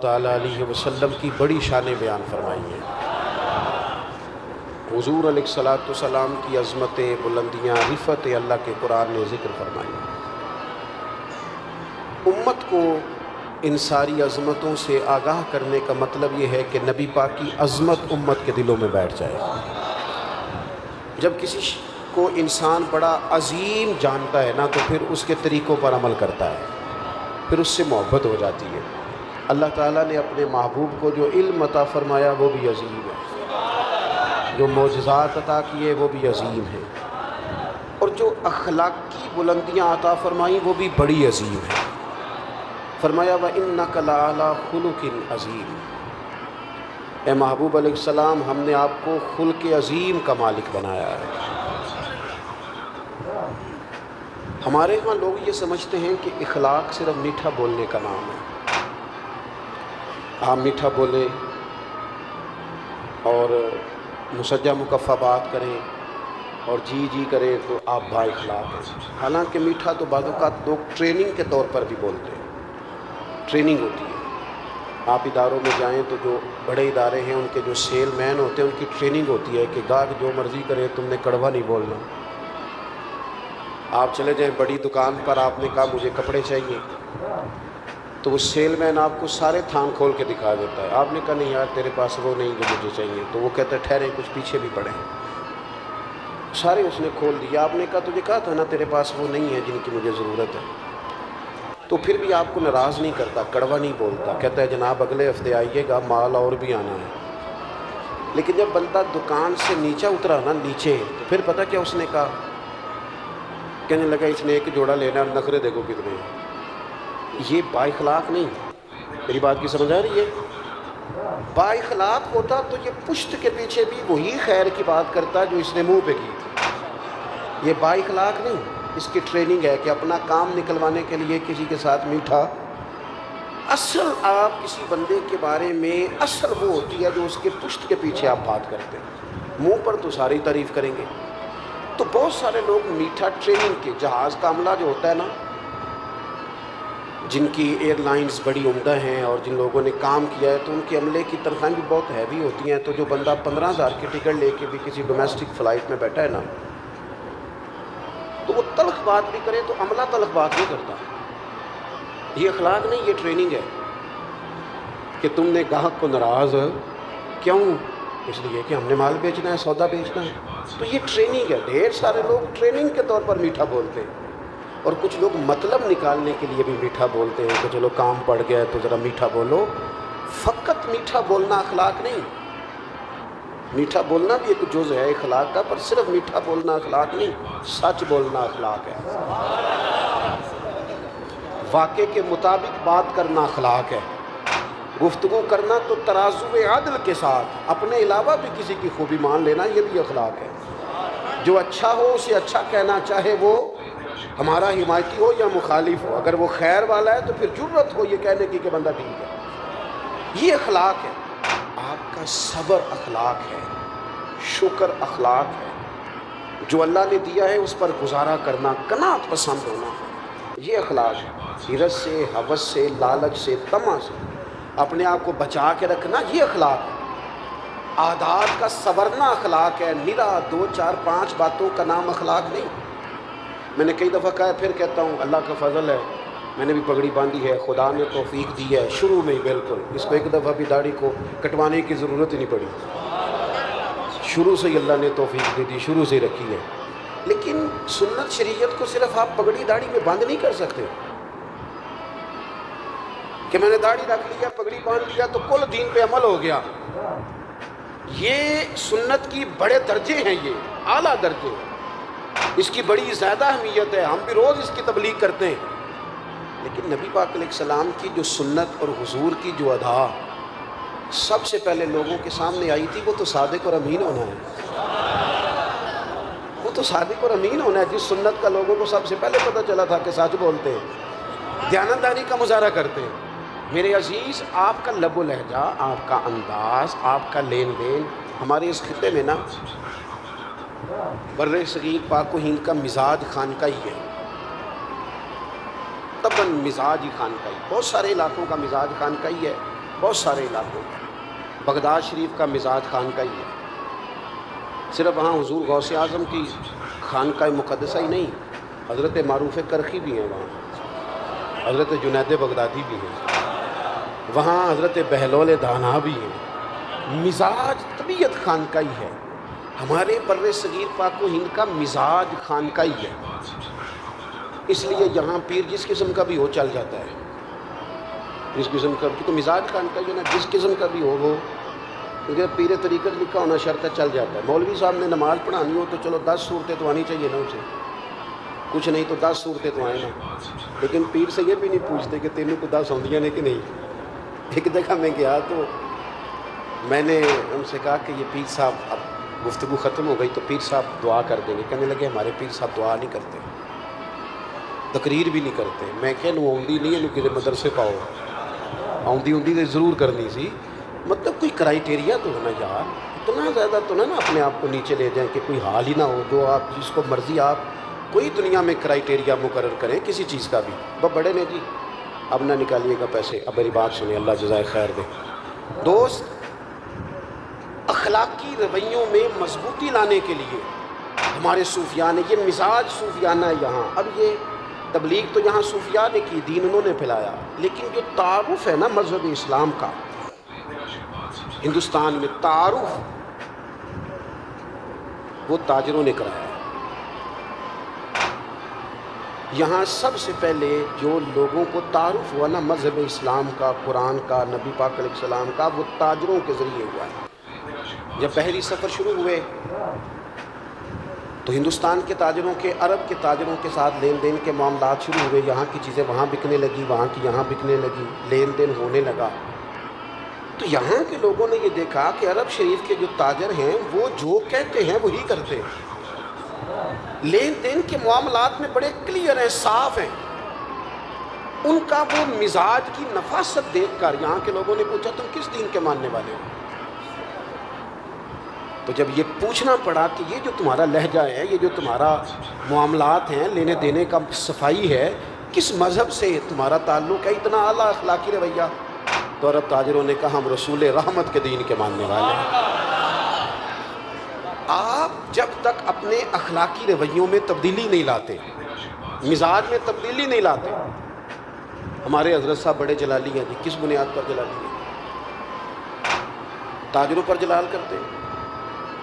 تعالیٰ علیہ وسلم کی بڑی شانیں بیان فرمائی ہیں۔ حضور علیہ الصلوۃ والسلام کی عظمتیں، بلندیاں، رفعتیں اللہ کے قرآن نے ذکر فرمائی ہیں۔ امت کو ان ساری عظمتوں سے آگاہ کرنے کا مطلب یہ ہے کہ نبی پاک کی عظمت امت کے دلوں میں بیٹھ جائے۔ جب کسی کو انسان بڑا عظیم جانتا ہے نا تو پھر اس کے طریقوں پر عمل کرتا ہے، پھر اس سے محبت ہو جاتی ہے۔ اللہ تعالیٰ نے اپنے محبوب کو جو علم عطا فرمایا وہ بھی عظیم ہے، جو معجزات عطا کیے وہ بھی عظیم ہیں، اور جو اخلاقی بلندیاں عطا فرمائیں وہ بھی بڑی عظیم ہیں۔ فرمایا وَإِنَّكَ لَعَلَىٰ خُلُقٍ عَظِيمٍ، اے محبوب علیہ السلام ہم نے آپ کو خلق عظیم کا مالک بنایا ہے۔ ہمارے ہاں لوگ یہ سمجھتے ہیں کہ اخلاق صرف میٹھا بولنے کا نام ہے۔ آپ میٹھا بولیں اور مسجع مکفہ بات کریں اور جی جی کریں تو آپ با اخلاق ہیں۔ حالانکہ میٹھا تو بعض اوقات لوگ ٹریننگ کے طور پر بھی بولتے ہیں، ٹریننگ ہوتی ہے۔ آپ اداروں میں جائیں تو جو بڑے ادارے ہیں ان کے جو سیل مین ہوتے ہیں ان کی ٹریننگ ہوتی ہے کہ گاہک جو مرضی کرے تم نے کڑوا نہیں بولنا۔ آپ چلے جائیں بڑی دکان پر، آپ نے کہا مجھے کپڑے چاہیے، تو وہ سیل مین آپ کو سارے تھان کھول کے دکھا دیتا ہے۔ آپ نے کہا نہیں یار تیرے پاس وہ نہیں جو مجھے چاہیے، تو وہ کہتا ہے ٹھہریں کچھ پیچھے بھی پڑے ہیں، سارے اس نے کھول دیا۔ آپ نے کہا تجھے کہا تھا نا تیرے پاس وہ نہیں ہے جن کی مجھے ضرورت ہے، تو پھر بھی آپ کو ناراض نہیں کرتا، کڑوا نہیں بولتا، کہتا ہے جناب اگلے ہفتے آئیے گا، مال اور بھی آنا ہے۔ لیکن جب بندہ دکان سے نیچے اترا نا، نیچے، تو پھر پتہ کیا اس نے کہا، کہنے لگا اس نے ایک جوڑا لینا اور نخرے دیکھو کتنے ہیں۔ یہ با اخلاق نہیں، میری بات کی سمجھ آ رہی ہے؟ با اخلاق ہوتا تو یہ پشت کے پیچھے بھی وہی خیر کی بات کرتا جو اس نے منہ پہ کی تھی۔ یہ با اخلاق نہیں، اس کی ٹریننگ ہے کہ اپنا کام نکلوانے کے لیے کسی کے ساتھ میٹھا۔ اصل آپ کسی بندے کے بارے میں اصل وہ ہوتی ہے جو اس کے پشت کے پیچھے آپ بات کرتے ہیں، منہ پر تو ساری تعریف کریں گے۔ تو بہت سارے لوگ میٹھا ٹریننگ کے، جہاز کا عملہ جو ہوتا ہے نا، جن کی ایئر لائنز بڑی عمدہ ہیں اور جن لوگوں نے کام کیا ہے تو ان کے عملے کی تنخواہیں بھی بہت ہیوی ہوتی ہیں، تو جو بندہ 15,000 کی ٹکٹ لے کے بھی کسی ڈومیسٹک فلائٹ میں بیٹھا ہے نا، تو وہ تلخ بات بھی کرے تو عملہ تلخ بات نہیں کرتا۔ یہ اخلاق نہیں، یہ ٹریننگ ہے کہ تم نے گاہک کو ناراض کیوں؟ اس لیے کہ ہم نے مال بیچنا ہے، سودا بیچنا ہے۔ تو یہ ٹریننگ ہے۔ ڈھیر سارے لوگ ٹریننگ کے طور پر میٹھا بولتے ہیں، اور کچھ لوگ مطلب نکالنے کے لیے بھی میٹھا بولتے ہیں کہ چلو کام پڑ گیا ہے تو ذرا میٹھا بولو۔ فقط میٹھا بولنا اخلاق نہیں، میٹھا بولنا بھی ایک جز ہے اخلاق کا، پر صرف میٹھا بولنا اخلاق نہیں، سچ بولنا اخلاق ہے۔ واقعے کے مطابق بات کرنا اخلاق ہے۔ گفتگو کرنا تو ترازو عدل کے ساتھ، اپنے علاوہ بھی کسی کی خوبی مان لینا، یہ بھی اخلاق ہے۔ جو اچھا ہو اسے اچھا کہنا، چاہے وہ ہمارا حمایتی ہو یا مخالف ہو۔ اگر وہ خیر والا ہے تو پھر جرت ہو یہ کہنے کی کہ بندہ ٹھیک ہے۔ یہ اخلاق ہے۔ آپ کا صبر اخلاق ہے، شکر اخلاق ہے، جو اللہ نے دیا ہے اس پر گزارا کرنا، قناعت پسند ہونا، یہ اخلاق ہے۔ حرص سے، ہوس سے، لالچ سے، طمع سے اپنے آپ کو بچا کے رکھنا، یہ اخلاق ہے۔ عادات کا سورنا اخلاق ہے، نرا 2 4 5 باتوں کا نام اخلاق نہیں۔ میں نے کئی دفعہ کہا ہے، پھر کہتا ہوں، اللہ کا فضل ہے، میں نے بھی پگڑی باندھی ہے، خدا نے توفیق دی ہے شروع میں ہی، بالکل اس کو ایک دفعہ بھی داڑھی کو کٹوانے کی ضرورت ہی نہیں پڑی، شروع سے ہی اللہ نے توفیق دی تھی، شروع سے ہی رکھی ہے۔ لیکن سنت شریعت کو صرف آپ پگڑی داڑھی میں بند نہیں کر سکتے کہ میں نے داڑھی رکھ لیا، پگڑی باندھ لیا تو کل دین پہ عمل ہو گیا۔ یہ سنت کی بڑے درجے ہیں، یہ اعلیٰ درجے، اس کی بڑی زیادہ اہمیت ہے، ہم بھی روز اس کی تبلیغ کرتے ہیں۔ لیکن نبی پاک علیہ السلام کی جو سنت اور حضور کی جو ادا سب سے پہلے لوگوں کے سامنے آئی تھی، وہ تو صادق اور امین ہونا ہے، وہ تو صادق اور امین ہونا ہے۔ جس سنت کا لوگوں کو سب سے پہلے پتہ چلا تھا کہ سچ بولتے ہیں، دیانتداری کا مظاہرہ کرتے ہیں۔ میرے عزیز، آپ کا لب و لہجہ، آپ کا انداز، آپ کا لین دین، ہمارے اس خطے میں نا بر صغیر پاک و ہند کا مزاج خانقاہی ہے، طبعاً مزاج ہی خانقاہی، بہت سارے علاقوں کا مزاج خانقاہی ہے، بہت سارے علاقوں میں۔ بغداد شریف کا مزاج خانقاہ ہی ہے، صرف وہاں حضور غوث اعظم کی خانقاہ مقدسہ ہی نہیں، حضرت معروف کرخی بھی ہیں وہاں، حضرت جنید بغدادی بھی ہیں وہاں، حضرت بہلول دانا بھی ہیں۔ مزاج طبیعت خانقاہی ہے۔ ہمارے بر صغیر پاک و ہند کا مزاج خانقاہی ہے، اس لیے یہاں پیر جس قسم کا بھی ہو چل جاتا ہے، جس قسم کا تو مزاج خانقاہی ہے نا، جس قسم کا بھی ہو وہ، کیونکہ پیر طریقت لکھا ہونا شرط ہے چل جاتا ہے۔ مولوی صاحب نے نماز پڑھانی ہو تو چلو 10 صورتیں تو آنی چاہیے نا اسے، کچھ نہیں تو 10 صورتیں تو آئیں نا، لیکن پیر سے یہ بھی نہیں پوچھتے کہ تینوں کو 10 آندیاں نے کہ نہیں۔ ایک جگہ میں گیا تو میں نے ان سے کہا کہ یہ پیر صاحب، اب گفتگو ختم ہو گئی تو پیر صاحب دعا کر دیں گے، کہنے لگے ہمارے پیر صاحب دعا نہیں کرتے، تقریر بھی نہیں کرتے۔ میں کہ نو آؤندی نہیں ہے، کسی مدرسے پاؤ، آؤندی تو ضرور کرنی سی، مطلب کوئی کرائیٹیریا تو ہونا یار، اتنا زیادہ تو نہ اپنے آپ کو نیچے لے جائیں کہ کوئی حال ہی نہ ہو، جو آپ جس کو مرضی آپ کوئی دنیا میں کرائیٹیریا مقرر کریں کسی چیز کا بھی، بس بڑے نے جی اب نہ نکالیے گا پیسے۔ اب میری بات سنیں، اللہ جزائے خیر دے۔ دوست، اخلاقی رویوں میں مضبوطی لانے کے لیے ہمارے صوفیاء نے، یہ مزاج صوفیانہ ہے یہاں، اب یہ تبلیغ تو یہاں صوفیاء نے کی، دین انہوں نے پھیلایا، لیکن جو تعارف ہے نا مذہب اسلام کا ہندوستان میں، تعارف وہ تاجروں نے کرایا ہے۔ یہاں سب سے پہلے جو لوگوں کو تعارف ہوا نا مذہب اسلام کا، قرآن کا، نبی پاک علیہ السلام کا، وہ تاجروں کے ذریعے ہوا ہے۔ جب بحری سفر شروع ہوئے تو ہندوستان کے تاجروں کے، عرب کے تاجروں کے ساتھ لین دین کے معاملات شروع ہوئے، یہاں کی چیزیں وہاں بکنے لگی، وہاں کی یہاں بکنے لگی، لین دین ہونے لگا۔ تو یہاں کے لوگوں نے یہ دیکھا کہ عرب شریف کے جو تاجر ہیں وہ جو کہتے ہیں وہی کرتے ہیں، لین دین کے معاملات میں بڑے کلیئر ہیں، صاف ہیں۔ ان کا وہ مزاج کی نفاست دیکھ کر یہاں کے لوگوں نے پوچھا تم کس دین کے ماننے والے ہو؟ تو جب یہ پوچھنا پڑا کہ یہ جو تمہارا لہجہ ہے، یہ جو تمہارا معاملات ہیں، لینے دینے کا صفائی ہے، کس مذہب سے تمہارا تعلق ہے، اتنا اعلیٰ اخلاقی رویہ، تو عرب تاجروں نے کہا ہم رسول رحمت کے دین کے ماننے والے ہیں۔ آپ جب تک اپنے اخلاقی رویوں میں تبدیلی نہیں لاتے، مزاج میں تبدیلی نہیں لاتے، ہمارے حضرت صاحب بڑے جلالی ہیں جی، کس بنیاد پر جلالی ہیں؟ تاجروں پر جلال کرتے ہیں،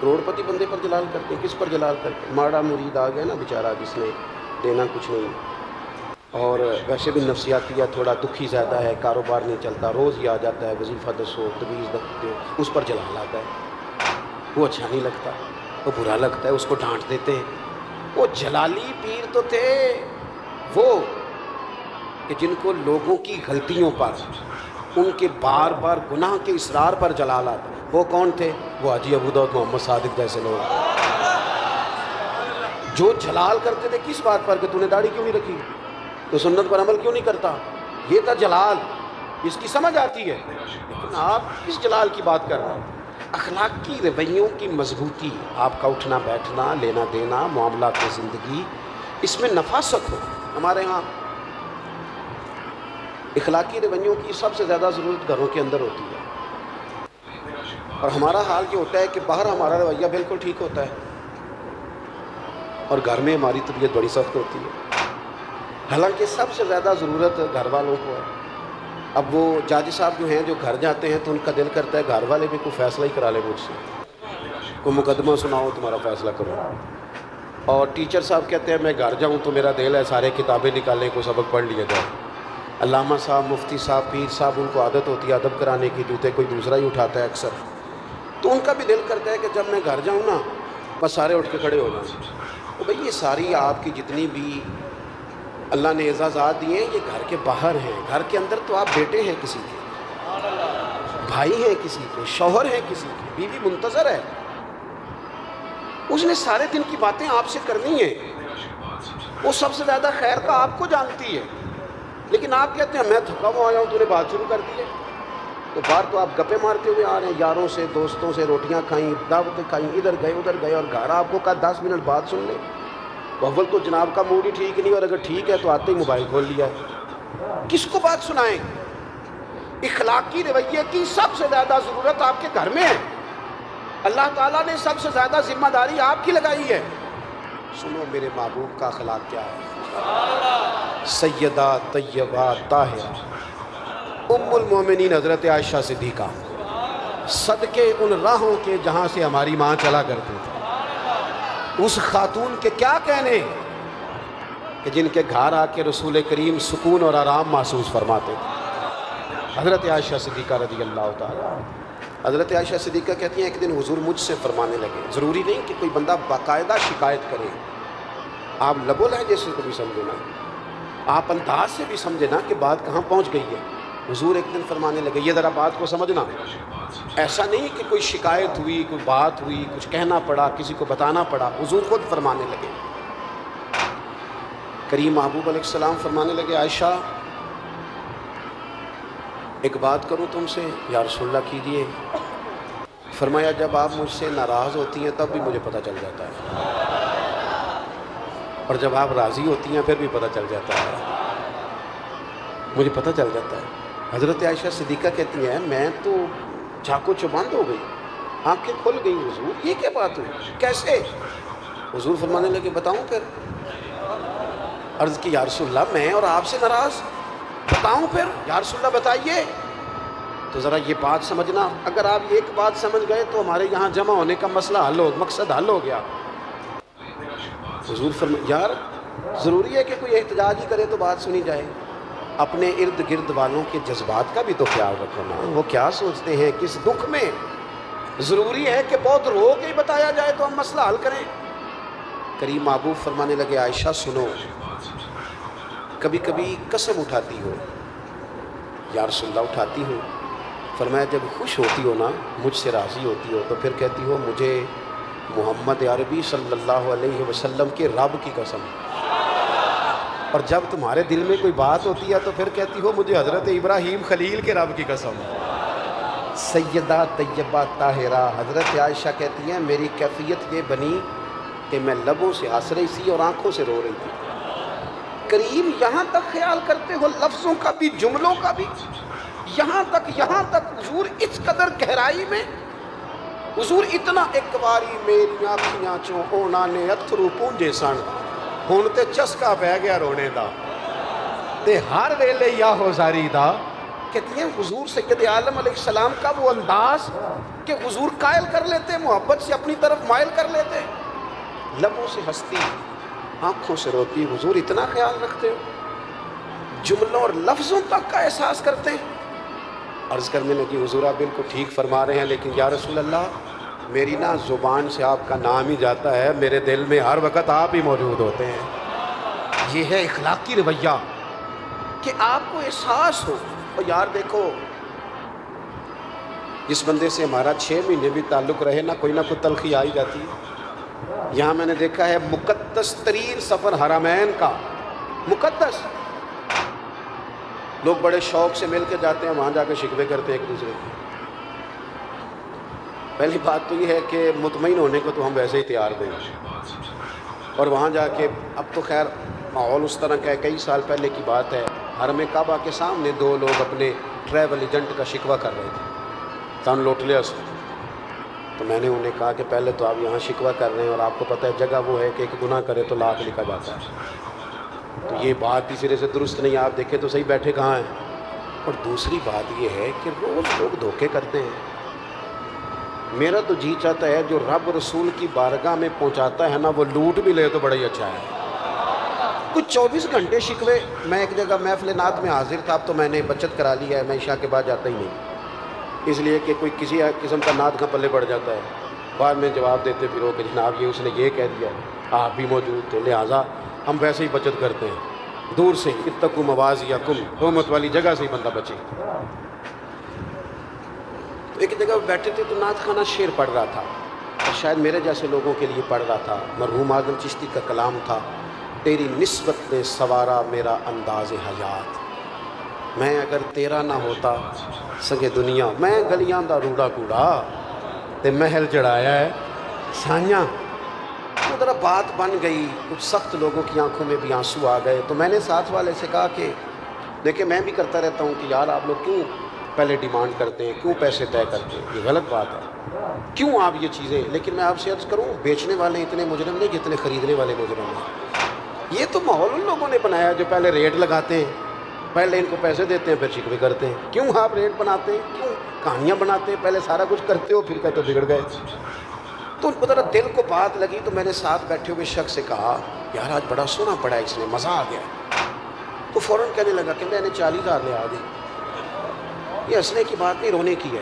کروڑ پتی بندے پر جلال کرتے ہیں، کس پر جلال کرتے ہیں؟ ماڑا مرید آ گیا نا بیچارہ، جس نے دینا کچھ نہیں، اور ویسے بھی نفسیاتی ہے، تھوڑا دکھی زیادہ ہے، کاروبار نہیں چلتا، روز ہی آ جاتا ہے، وظیفہ دسو، تویز دو، اس پر جلال آتا ہے، وہ اچھا نہیں لگتا، وہ برا لگتا ہے، اس کو ڈانٹ دیتے ہیں۔ وہ جلالی پیر تو تھے وہ کہ جن کو لوگوں کی غلطیوں پر، ان کے بار بار گناہ کے اصرار پر جلال آتا۔ وہ کون تھے؟ وہ حاجی ابو داؤد محمد صادق جیسے لوگ، جو جلال کرتے تھے کس بات پر کہ تو نے داڑھی کیوں نہیں رکھی، تو سنت پر عمل کیوں نہیں کرتا، یہ تھا جلال، اس کی سمجھ آتی ہے۔ لیکن آپ کس جلال کی بات کر رہے ہیں؟ اخلاقی رویوں کی مضبوطی، آپ کا اٹھنا بیٹھنا، لینا دینا، معاملات کی زندگی، اس میں نفاست ہو۔ ہمارے ہاں اخلاقی رویوں کی سب سے زیادہ ضرورت گھروں کے اندر ہوتی ہے، اور ہمارا حال یہ ہوتا ہے کہ باہر ہمارا رویہ بالکل ٹھیک ہوتا ہے اور گھر میں ہماری طبیعت بڑی سخت ہوتی ہے، حالانکہ سب سے زیادہ ضرورت گھر والوں کو ہے۔ اب وہ جاج صاحب جو ہیں جو گھر جاتے ہیں تو ان کا دل کرتا ہے گھر والے بھی کوئی فیصلہ ہی کرا لے مجھ سے، کوئی مقدمہ سناؤ تمہارا فیصلہ کرو، اور ٹیچر صاحب کہتے ہیں میں گھر جاؤں تو میرا دل ہے سارے کتابیں نکالنے کو سبق پڑھ لیا جائے، علامہ صاحب، مفتی صاحب، پیر صاحب، ان کو عادت ہوتی ہے ادب کرانے کی، جوتے کوئی دوسرا ہی اٹھاتا ہے اکثر، تو ان کا بھی دل کرتا ہے کہ جب میں گھر جاؤں نا بس سارے اٹھ کے کھڑے ہو جائیں۔ تو بھئی یہ ساری آپ کی جتنی بھی اللہ نے اعزازات دیے ہیں یہ گھر کے باہر ہیں، گھر کے اندر تو آپ بیٹے ہیں کسی کے، بھائی ہیں کسی کے، شوہر ہیں کسی کے، بیوی منتظر ہے، اس نے سارے دن کی باتیں آپ سے کرنی ہیں، وہ سب سے زیادہ خیر کا آپ کو جانتی ہے، لیکن آپ کہتے ہیں میں تھکا ہوا آیا ہوں، تو نے بات شروع کر دی ہے، تو باہر تو آپ گپے مارتے ہوئے آ رہے ہیں، یاروں سے دوستوں سے روٹیاں کھائیں، دعوتیں کھائیں، ادھر گئے اور گھر آپ کو کہا 10 منٹ بعد سن لیں، اول تو جناب کا موڈ ہی ٹھیک نہیں، اور اگر ٹھیک ہے تو آتے ہی موبائل کھول لیا ہے، کس کو بات سنائیں؟ اخلاقی رویے کی سب سے زیادہ ضرورت آپ کے گھر میں ہے. اللہ تعالیٰ نے سب سے زیادہ ذمہ داری آپ کی لگائی ہے. سنو میرے محبوب کا اخلاق کیا ہے. سیدہ طیبہ طاہرہ ام المومنین حضرت عائشہ صدیقہ، صدقے ان راہوں کے جہاں سے ہماری ماں چلا کرتی تھی. اس خاتون کے کیا کہنے کہ جن کے گھر آ کے رسول کریم سکون اور آرام محسوس فرماتے تھے. حضرت عائشہ صدیقہ رضی اللہ تعالیٰ. حضرت عائشہ صدیقہ کہتی ہیں ایک دن حضور مجھ سے فرمانے لگے. ضروری نہیں کہ کوئی بندہ باقاعدہ شکایت کرے، آپ لب و لہجے سے تو بھی سمجھے نا، آپ انداز سے بھی سمجھے نا کہ بات کہاں پہنچ گئی ہے. حضور ایک دن فرمانے لگے، یہ ذرا بات کو سمجھنا، ایسا نہیں کہ کوئی شکایت ہوئی، کوئی بات ہوئی، کچھ کہنا پڑا، کسی کو بتانا پڑا. حضور خود فرمانے لگے. کریم محبوب علیہ السلام فرمانے لگے، عائشہ ایک بات کروں تم سے. یا رسول اللہ کیجیے. فرمایا جب آپ مجھ سے ناراض ہوتی ہیں تب بھی مجھے پتہ چل جاتا ہے، اور جب آپ راضی ہوتی ہیں پھر بھی پتہ چل جاتا ہے، مجھے پتہ چل جاتا ہے. حضرت عائشہ صدیقہ کہتی ہیں میں تو چاقو چبند ہو گئی، آنکھیں کھل گئی. حضور یہ کیا بات ہوئی، کیسے؟ حضور فرمانے لگے بتاؤں پھر. عرض کی یا رسول اللہ میں اور آپ سے ناراض، بتاؤں پھر؟ یا رسول اللہ بتائیے. تو ذرا یہ بات سمجھنا، اگر آپ یہ ایک بات سمجھ گئے تو ہمارے یہاں جمع ہونے کا مسئلہ حل ہو، مقصد حل ہو گیا. حضور فرمایا یار ضروری ہے کہ کوئی احتجاج ہی کرے تو بات سنی جائے. اپنے ارد گرد والوں کے جذبات کا بھی تو خیال رکھو نا، وہ کیا سوچتے ہیں کس دکھ میں. ضروری ہے کہ بہت رو کے ہی بتایا جائے تو ہم مسئلہ حل کریں. کریم محبوب فرمانے لگے عائشہ سنو، کبھی کبھی قسم اٹھاتی ہو. یا رسول اللہ اٹھاتی ہوں. فرمایا جب خوش ہوتی ہو نا، مجھ سے راضی ہوتی ہو تو پھر کہتی ہو مجھے محمد عربی صلی اللہ علیہ وسلم کے رب کی قسم. اور جب تمہارے دل میں کوئی بات ہوتی ہے تو پھر کہتی ہو مجھے حضرت ابراہیم خلیل کے رب کی قسم. سیدہ طیبہ طاہرہ حضرت عائشہ کہتی ہیں میری کیفیت یہ بنی کہ میں لبوں سے ہنس رہی تھی اور آنکھوں سے رو رہی تھی. کریم یہاں تک خیال کرتے ہو لفظوں کا بھی، جملوں کا بھی، یہاں تک حضور اس قدر گہرائی میں. حضور اتنا ایک باری میری آنکھیاں چوں اونا نے اتھرو پونجے سن، ہن تے چسکا پہ گیا رونے دا تے ہر ویلے یا ہو زاری دا. کہتی ہیں حضور سید عالم علیہ السلام کا وہ انداز کہ حضور قائل کر لیتے، محبت سے اپنی طرف مائل کر لیتے، لبوں سے ہنستی آنکھوں سے روتی. حضور اتنا خیال رکھتے ہو، جملوں اور لفظوں تک کا احساس کرتے ہیں. عرض کرنے لگی حضور آپ بالکل ٹھیک فرما رہے ہیں، لیکن یا رسول اللہ میری نا زبان سے آپ کا نام ہی جاتا ہے، میرے دل میں ہر وقت آپ ہی موجود ہوتے ہیں. یہ ہے اخلاقی رویہ کہ آپ کو احساس ہو. اور یار دیکھو جس بندے سے ہمارا 6 مہینے بھی تعلق رہے نا کوئی تلخی آ ہی جاتی ہے. یہاں میں نے دیکھا ہے مقدس ترین سفر حرمین کا، مقدس، لوگ بڑے شوق سے مل کے جاتے ہیں، وہاں جا کے شکوے کرتے ہیں ایک دوسرے کے. پہلی بات تو یہ ہے کہ مطمئن ہونے کو تو ہم ویسے ہی تیار دیں، اور وہاں جا کے اب تو خیر ماحول اس طرح کا ہے. کئی سال پہلے کی بات ہے، حرم کعبہ کے سامنے 2 لوگ اپنے ٹریول ایجنٹ کا شکوہ کر رہے تھے، تن لوٹ لیا اس. تو میں نے انہیں کہا کہ پہلے تو آپ یہاں شکوہ کر رہے ہیں اور آپ کو پتہ ہے جگہ وہ ہے کہ ایک گناہ کرے تو لاکھ لکھا جاتا ہے، تو یہ بات اس سرے سے درست نہیں. آپ دیکھیں تو صحیح بیٹھے کہاں ہیں. اور دوسری بات یہ ہے کہ روز لوگ دھوکے کرتے ہیں. میرا تو جی چاہتا ہے جو رب رسول کی بارگاہ میں پہنچاتا ہے نا وہ لوٹ بھی لے تو بڑا ہی اچھا ہے. کچھ 24 گھنٹے شکوے. میں ایک جگہ محفل نعت میں حاضر تھا، اب تو میں نے بچت کرا لی ہے، میں عشاء کے بعد جاتا ہی نہیں، اس لیے کہ کوئی کسی قسم کا نعت کا پلے پڑ جاتا ہے، بعد میں جواب دیتے پھر ہو کہ جناب یہ اس نے یہ کہہ دیا، آپ بھی موجود تھے، لہٰذا ہم ویسے ہی بچت کرتے ہیں دور سے. اتقوا مواضعکم، تہمت والی جگہ سے ہی بندہ بچے. تو ایک جگہ بیٹھے تھے تو نعت خانہ شعر پڑھ رہا تھا، اور شاید میرے جیسے لوگوں کے لیے پڑھ رہا تھا. مرحوم اعظم چشتی کا کلام تھا، تیری نسبت نے سوارا میرا انداز حیات، میں اگر تیرا نہ ہوتا سگے دنیا، میں گلیاں دا روڑا کوڑا تے محل چڑھایا ہے سائیاں. تو ذرا بات بن گئی، کچھ سخت لوگوں کی آنکھوں میں بھی آنسو آ گئے. تو میں نے ساتھ والے سے کہا کہ دیکھیں میں بھی کرتا رہتا ہوں کہ یار آپ لوگ کیوں پہلے ڈیمانڈ کرتے ہیں، کیوں پیسے طے کرتے ہیں؟ یہ غلط بات ہے، کیوں آپ یہ چیزیں؟ لیکن میں آپ سے عرض کروں، بیچنے والے اتنے مجرم نہیں جتنے خریدنے والے مجرم ہیں۔ یہ تو ماحول ان لوگوں نے بنایا جو پہلے ریٹ لگاتے ہیں، پہلے ان کو پیسے دیتے ہیں، پھر شکوے کرتے ہیں۔ کیوں آپ ریٹ بناتے ہیں؟ کیوں کہانیاں بناتے ہیں؟ پہلے سارا کچھ کرتے ہو، پھر کہتے بگڑ گئے۔ تو ان کو ذرا دل کو بات لگی، تو میں نے ساتھ بیٹھے ہوئے شخص سے کہا، یار آج بڑا سونا پڑا ہے، اس نے مزہ آ گیا۔ تو فوراً کہنے لگا کہ میں نے 40,000 لے آ دی۔ یہ ہنسنے کی بات نہیں، رونے کی ہے۔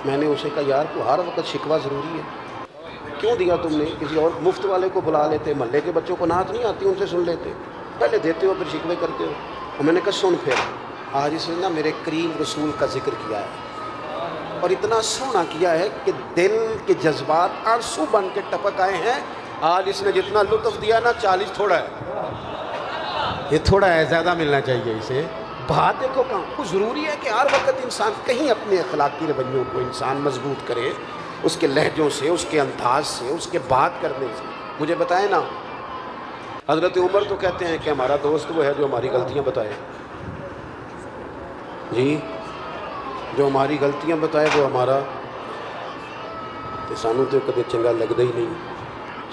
میں نے اسے کہا، یار تو ہر وقت شکوہ ضروری ہے؟ کیوں دیا تم نے؟ کسی اور مفت والے کو بلا لیتے، محلے کے بچوں کو نعت نہیں آتی، ان سے سن لیتے، پہلے دیتے ہو پھر شکوے کرتے ہو۔ اور میں نے کہا سن، پھر آج اس نے نا میرے کریم رسول کا ذکر کیا ہے، اور اتنا سونا کیا ہے کہ دل کے جذبات آنسو بن کے ٹپک آئے ہیں۔ آج اس نے جتنا لطف دیا نا، 40 تھوڑا ہے، یہ تھوڑا ہے، زیادہ ملنا چاہیے اسے۔ بات دیکھو کہاں کو ضروری ہے کہ ہر وقت انسان کہیں اپنے اخلاقی رویوں کو انسان مضبوط کرے، اس کے لہجوں سے، اس کے انداز سے، اس کے بات کرنے سے۔ مجھے بتائیں نا، حضرت عمر تو کہتے ہیں کہ ہمارا دوست وہ ہے جو ہماری غلطیاں بتائے، جی جو ہماری غلطیاں بتائے وہ ہمارا، تو سانوں تو کدے چنگا لگتا ہی نہیں،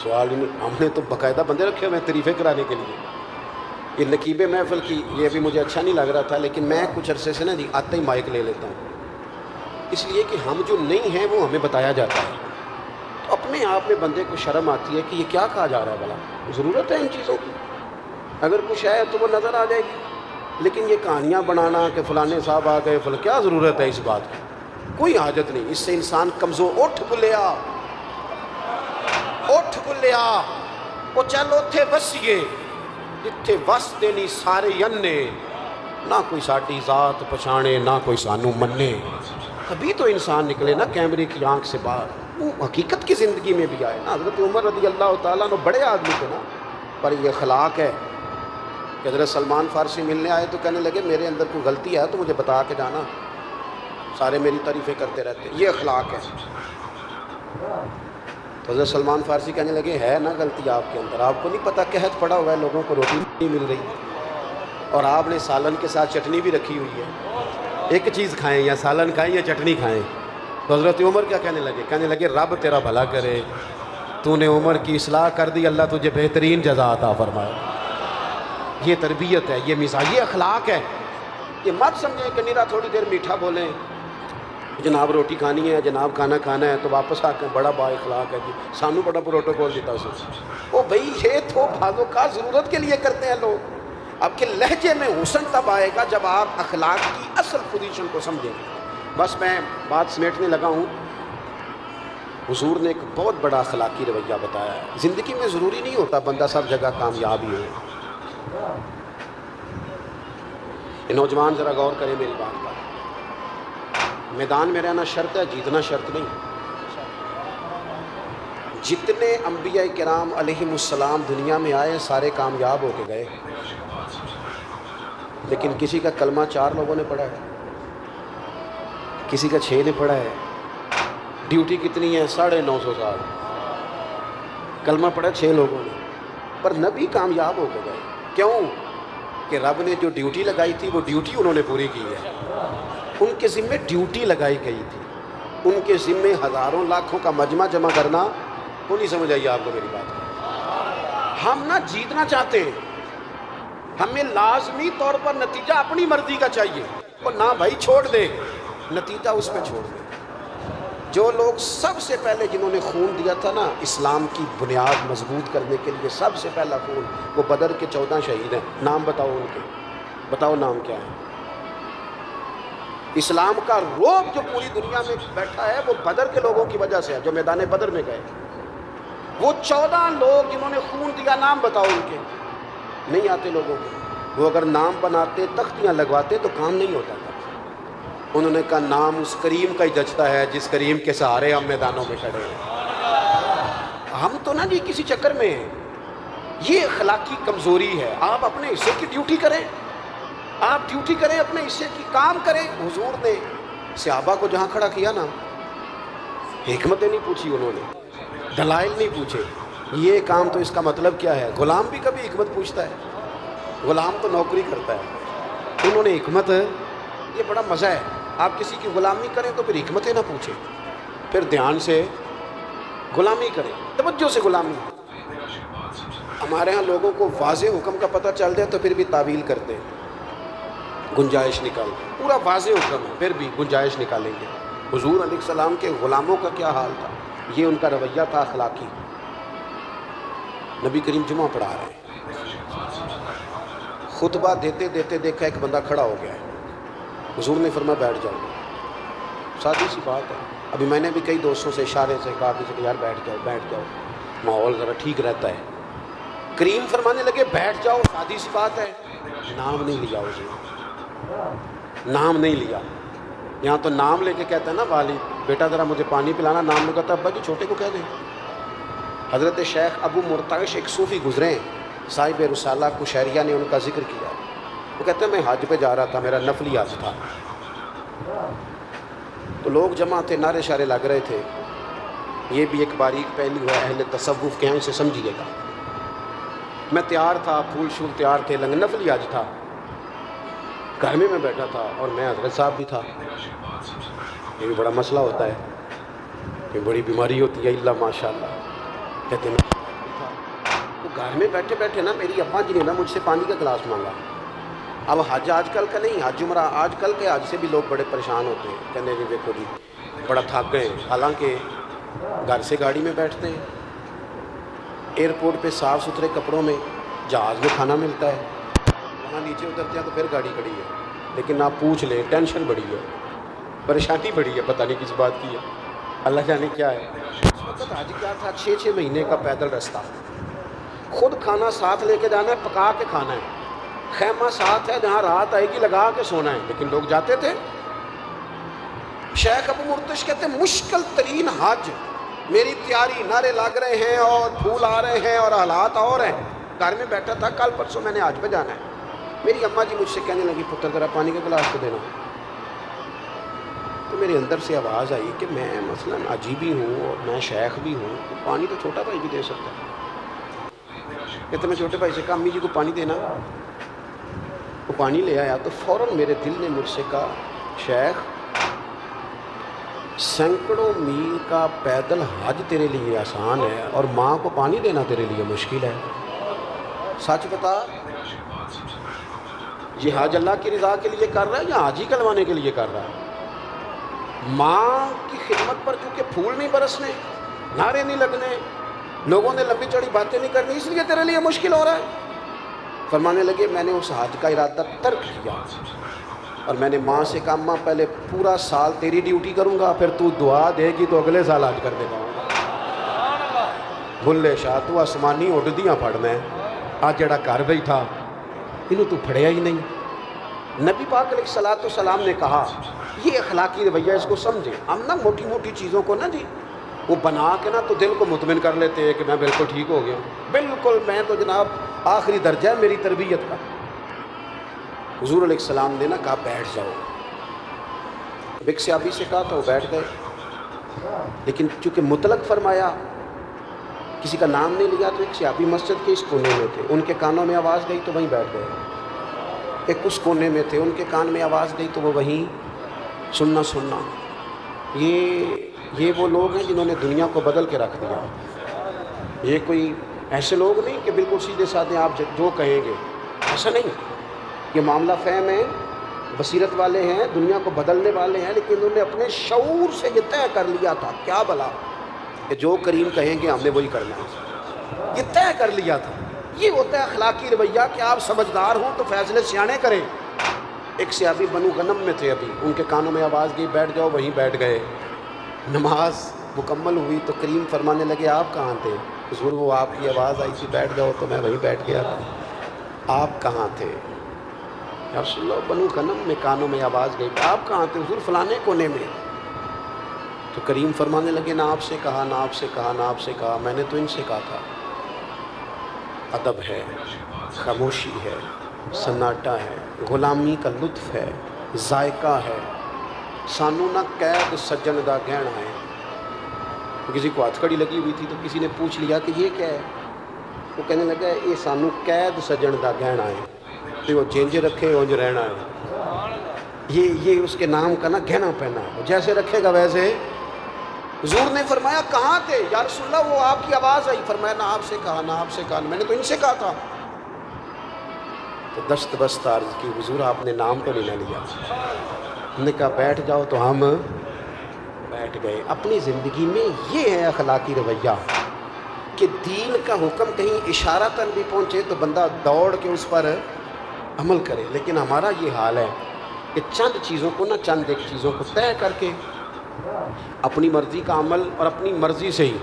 سوال ہی نہیں۔ ہم نے تو باقاعدہ بندے رکھے ہوئے ہیں تعریفیں کرانے کے لیے۔ یہ نقیب محفل کی یہ ابھی مجھے اچھا نہیں لگ رہا تھا، لیکن میں کچھ عرصے سے نا جی آتے ہی مائک لے لیتا ہوں، اس لیے کہ ہم جو نہیں ہیں وہ ہمیں بتایا جاتا ہے، تو اپنے آپ میں بندے کو شرم آتی ہے کہ یہ کیا کہا جا رہا ہے، بھلا ضرورت ہے ان چیزوں کی؟ اگر کچھ ہے تو وہ نظر آ جائے گی، لیکن یہ کہانیاں بنانا کہ فلانے صاحب آ گئے، کیا ضرورت ہے اس بات کی؟ کوئی حاجت نہیں، اس سے انسان کمزور۔ اٹھ بلیا، اٹھ بلیا، وہ چل اوتھے وسیے جتھے وس دینی سارے انے، نہ کوئی ساڈی ذات پچھانے، نہ کوئی سانو منے۔ کبھی تو انسان نکلے نا کیمرے کی آنکھ سے باہر، وہ حقیقت کی زندگی میں بھی آئے نا۔ حضرت عمر رضی اللہ تعالیٰ عنہ بڑے آدمی تھے نا، پر یہ اخلاق ہے کہ حضرت سلمان فارسی ملنے آئے تو کہنے لگے میرے اندر کوئی غلطی ہے تو مجھے بتا کے جانا، سارے میری تعریفیں کرتے رہتے ہیں، یہ اخلاق ہے۔ تو حضرت سلمان فارسی کہنے لگے ہے نا غلطی آپ کے اندر، آپ کو نہیں پتہ قحط پڑا ہوا ہے، لوگوں کو روٹی نہیں مل رہی، اور آپ نے سالن کے ساتھ چٹنی بھی رکھی ہوئی ہے، ایک چیز کھائیں، یا سالن کھائیں یا چٹنی کھائیں۔ تو حضرت عمر کیا کہنے لگے؟ کہنے لگے رب تیرا بھلا کرے، تو نے عمر کی اصلاح کر دی، اللہ تجھے بہترین جزا عطا فرمائے۔ یہ تربیت ہے، یہ مزاج، یہ اخلاق ہے۔ یہ مت سمجھیں کہ نیرا تھوڑی دیر میٹھا بولیں، جناب روٹی کھانی ہے، جناب کھانا کھانا ہے، تو واپس آ کے بڑا با اخلاق ہے جی، سانو بڑا پروٹوکول دیتا اسے۔ او بھائی یہ تو بعضوں کا ضرورت کے لیے کرتے ہیں لوگ۔ آپ کے لہجے میں حسن تب آئے گا جب آپ اخلاق کی اصل پوزیشن کو سمجھیں گے۔ بس میں بات سمیٹنے لگا ہوں۔ حضور نے ایک بہت بڑا اخلاقی رویہ بتایا ہے۔ زندگی میں ضروری نہیں ہوتا بندہ سب جگہ کامیاب ہی ہو۔ یہ نوجوان ذرا غور کریں میری بات پر، میدان میں رہنا شرط ہے، جیتنا شرط نہیں۔ جتنے انبیاء کرام علیہم السلام دنیا میں آئے سارے کامیاب ہو کے گئے، لیکن کسی کا کلمہ 4 لوگوں نے پڑھا ہے، کسی کا 6 نے پڑھا ہے۔ ڈیوٹی کتنی ہے؟ 950 سال، کلمہ پڑھا 6 لوگوں نے، پر نبی کامیاب ہو کے گئے۔ کیوں؟ کہ رب نے جو ڈیوٹی لگائی تھی وہ ڈیوٹی انہوں نے پوری کی ہے۔ ان کے ذمے ڈیوٹی لگائی گئی تھی، ان کے ذمے ہزاروں لاکھوں کا مجمع جمع کرنا۔ وہ نہیں سمجھ آئی آپ کو میری بات؟ ہم نہ جیتنا چاہتے ہیں، ہمیں لازمی طور پر نتیجہ اپنی مرضی کا چاہیے، اور نہ بھائی چھوڑ دے، نتیجہ اس پہ چھوڑ دے۔ جو لوگ سب سے پہلے جنہوں نے خون دیا تھا نا اسلام کی بنیاد مضبوط کرنے کے لیے، سب سے پہلا خون، وہ بدر کے 14 شہید ہیں۔ نام بتاؤ ان کے، بتاؤ نام کیا ہے؟ اسلام کا روب جو پوری دنیا میں بیٹھا ہے وہ بدر کے لوگوں کی وجہ سے ہے، جو میدان بدر میں گئے۔ وہ 14 لوگ جنہوں نے خون دیا، نام بتاؤ ان کے؟ نہیں آتے لوگوں کو۔ وہ اگر نام بناتے، تختیاں لگواتے تو کام نہیں ہوتا تھا۔ انہوں نے کہا نام اس کریم کا ہی جچتا ہے جس کریم کے سہارے ہم میدانوں میں کھڑے ہیں۔ ہم تو نا جی کسی چکر میں ہیں، یہ اخلاقی کمزوری ہے۔ آپ اپنے حصے کی ڈیوٹی کریں، آپ ڈیوٹی کریں، اپنے حصے کی کام کریں۔ حضور نے صحابہ کو جہاں کھڑا کیا نا، حکمتیں نہیں پوچھی انہوں نے، دلائل نہیں پوچھے، یہ کام تو اس کا مطلب کیا ہے۔ غلام بھی کبھی حکمت پوچھتا ہے، غلام تو نوکری کرتا ہے، انہوں نے حکمت، یہ بڑا مزہ ہے۔ آپ کسی کی غلامی کریں تو پھر حکمتیں نہ پوچھیں، پھر دھیان سے غلامی کریں، توجہ سے غلامی۔ ہمارے ہاں لوگوں کو واضح حکم کا پتہ چل جائے تو پھر بھی تعویل کرتے ہیں، گنجائش نکالتے ہیں، پورا واضح حکم ہے پھر بھی گنجائش نکالیں گے۔ حضور علیہ السلام کے غلاموں کا کیا حال تھا، یہ ان کا رویہ تھا اخلاقی۔ نبی کریم جمعہ پڑھا رہے ہیں، خطبہ دیتے دیتے دیکھا ایک بندہ کھڑا ہو گیا ہے، حضور نے فرمایا بیٹھ جاؤ۔ سادی سی بات ہے، ابھی میں نے بھی کئی دوستوں سے اشارے سے کہا کہ یار بیٹھ جاؤ، ماحول ذرا ٹھیک رہتا ہے۔ کریم فرمانے لگے بیٹھ جاؤ، سادی سی بات ہے، نام نہیں لیا حضور، نام نہیں لیا۔ یہاں تو نام لے کے کہتا ہے نا والد، بیٹا ذرا مجھے پانی پلانا، نام لے کہتا ہے ابا جی چھوٹے کو کہہ دیں۔ حضرت شیخ ابو مرتعش ایک صوفی گزرے ہیں، صاحب رسالہ کشیریہ نے ان کا ذکر کیا، وہ کہتے ہیں میں حج پہ جا رہا تھا، میرا نفلی حج تھا، تو لوگ جمع تھے، نعرے شارے لگ رہے تھے۔ یہ بھی ایک باریک پہلو ہے اہل تصوف کے، اسے سمجھیے گا۔ میں تیار تھا، پھول شول تیار تھے، نفلی حج تھا، گھر میں بیٹھا تھا اور میں حضرت صاحب بھی تھا۔ یہ بھی بڑا مسئلہ ہوتا ہے، یہ بڑی بیماری ہوتی ہے، اللہ ماشاء اللہ۔ کہتے ہیں تو گھر میں بیٹھے بیٹھے نا میری ابا جی نے نا مجھ سے پانی کا گلاس مانگا۔ اب حج آج کل کا نہیں، حج عمرہ آج کل کے حج سے بھی لوگ بڑے پریشان ہوتے ہیں، کہنے جی دیکھو جی بڑا تھک گئے، حالانکہ گھر سے گاڑی میں بیٹھتے ہیں، ایئرپورٹ پہ صاف ستھرے کپڑوں میں، جہاز میں کھانا ملتا ہے، وہاں نیچے اترتے ہیں تو پھر گاڑی کھڑی ہے، لیکن آپ پوچھ لیں ٹینشن بڑی ہے، پریشانی بڑی ہے، پتہ نہیں کس بات کی ہے، اللہ جانے کیا ہے۔ اس وقت حج کیا تھا، 6 مہینے کا پیدل رستہ، خود کھانا ساتھ لے کے جانا ہے، پکا کے کھانا ہے، خیمہ ساتھ ہے جہاں رات آئے گی لگا کے سونا ہے، لیکن لوگ جاتے تھے۔ شیخ ابو مرتش کہتے ہیں مشکل ترین حج، میری تیاری، نعرے لگ رہے ہیں اور پھول آ رہے ہیں اور حالات اور ہیں، گھر میں بیٹھا تھا، کل پرسوں میں نے حج پہ جانا ہے، میری اماں جی مجھ سے کہنے لگی پتر ذرا پانی کا گلاس تو دینا، تو میرے اندر سے آواز آئی کہ میں مثلا عجیبی ہوں اور میں شیخ بھی ہوں، تو پانی تو چھوٹا بھائی بھی دے سکتا ہے۔ کہتے میں چھوٹے بھائی سے کہا امی جی کو پانی دینا، وہ پانی لے آیا، تو فوراً میرے دل نے مجھ سے کہا شیخ سینکڑوں میل کا پیدل حج تیرے لیے آسان ہے اور ماں کو پانی دینا تیرے لیے مشکل ہے، سچ بتا یہ حج اللہ کی رضا کے لیے کر رہا ہے یا حاجی کلوانے کے لیے کر رہا ہے؟ ماں کی خدمت پر چونکہ پھول نہیں برسنے، نعرے نہیں لگنے، لوگوں نے لمبی چوڑی باتیں نہیں کرنی، اس لیے تیرے لیے مشکل ہو رہا ہے۔ فرمانے لگے میں نے اس حج کا ارادہ ترک کیا اور میں نے ماں سے کہا ماں پہلے پورا سال تیری ڈیوٹی کروں گا، پھر تو دعا دے گی تو اگلے سال حج کر دے گا۔ بھلے شاہ تو آسمانی اڈدیاں پڑھنا ہے، آج جڑا کر گئی تھا انہوں تو پھڑیا ہی نہیں۔ نبی پاک علیہ الصلوۃ والسلام نے کہا یہ اخلاقی رویہ، اس کو سمجھیں۔ ہم نا موٹی موٹی چیزوں کو نا جی وہ بنا کے نا تو دل کو مطمئن کر لیتے ہیں کہ میں بالکل ٹھیک ہو گیا، بالکل میں تو جناب آخری درجہ ہے میری تربیت کا۔ حضور علیہ السلام نے نا کہا بیٹھ جاؤ، ایک صحابی سے کہا تو وہ بیٹھ گئے، لیکن چونکہ مطلق فرمایا کسی کا نام نہیں لیا تو ایک صحابی مسجد کے اس کونے میں تھے، ان کے کانوں میں آواز گئی تو وہیں بیٹھ گئے، ایک اس کونے میں تھے ان کے کان میں آواز گئی تو وہ وہیں سننا۔ یہ وہ لوگ ہیں جنہوں نے دنیا کو بدل کے رکھ دیا، یہ کوئی ایسے لوگ نہیں کہ بالکل سیدھے سادھے آپ جو کہیں گے، ایسا نہیں، یہ معاملہ فہم ہے، بصیرت والے ہیں، دنیا کو بدلنے والے ہیں، لیکن انہوں نے اپنے شعور سے یہ طے کر لیا تھا، کیا بلا کہ جو کریم کہیں گے ہم نے وہی کرنا ہے، یہ طے کر لیا تھا۔ یہ ہوتا ہے اخلاقی رویہ کہ آپ سمجھدار ہوں تو فیصلے سیانے کریں۔ ایک صحابی بنو غنم میں تھے، ابھی ان کے کانوں میں آواز گئی بیٹھ جاؤ، وہیں بیٹھ گئے۔ نماز مکمل ہوئی تو کریم فرمانے لگے آپ کہاں تھے؟ حضور وہ آپ کی آواز آئی تھی بیٹھ جاؤ تو میں وہیں بیٹھ گیا تھا۔ آپ کہاں تھے؟ یا رسول اللہ بنو غنم میں کانوں میں آواز گئی، آپ کہاں تھے؟ حضور فلانے کونے میں۔ تو کریم فرمانے لگے نہ آپ سے کہا، نہ آپ سے کہا، نہ آپ سے کہا، میں نے تو ان سے کہا تھا۔ ادب ہے، خاموشی ہے، سناٹا ہے، غلامی کا لطف ہے، ذائقہ ہے۔ سانو نہ قید سجن دا گہنا ہے۔ کسی کو ہاتھ کڑی لگی ہوئی تھی تو کسی نے پوچھ لیا کہ یہ کیا ہے؟ وہ کہنے لگا یہ سانو قید سجن دا گہنا ہے، تو وہ جینج رکھے اونج رہنا ہے۔ یہ اس کے نام کا نا گہنا پہنا ہے، جیسے رکھے گا ویسے۔ حضور نے فرمایا کہاں تھے یا رسول اللہ؟ وہ آپ کی آواز آئی۔ فرمایا نہ آپ سے کہا نہ آپ سے کہا، میں نے تو ان سے کہا تھا۔ تو دست بست عرض کی حضور آپ نے نام تو نہیں نہ لیا۔ ہم نے کہا بیٹھ جاؤ، تو ہم بیٹھ گئے۔ اپنی زندگی میں یہ ہے اخلاقی رویہ کہ دین کا حکم کہیں اشارتاً بھی پہنچے تو بندہ دوڑ کے اس پر عمل کرے، لیکن ہمارا یہ حال ہے کہ چند چیزوں کو چند ایک چیزوں کو طے کر کے اپنی مرضی کا عمل، اور اپنی مرضی سے ہی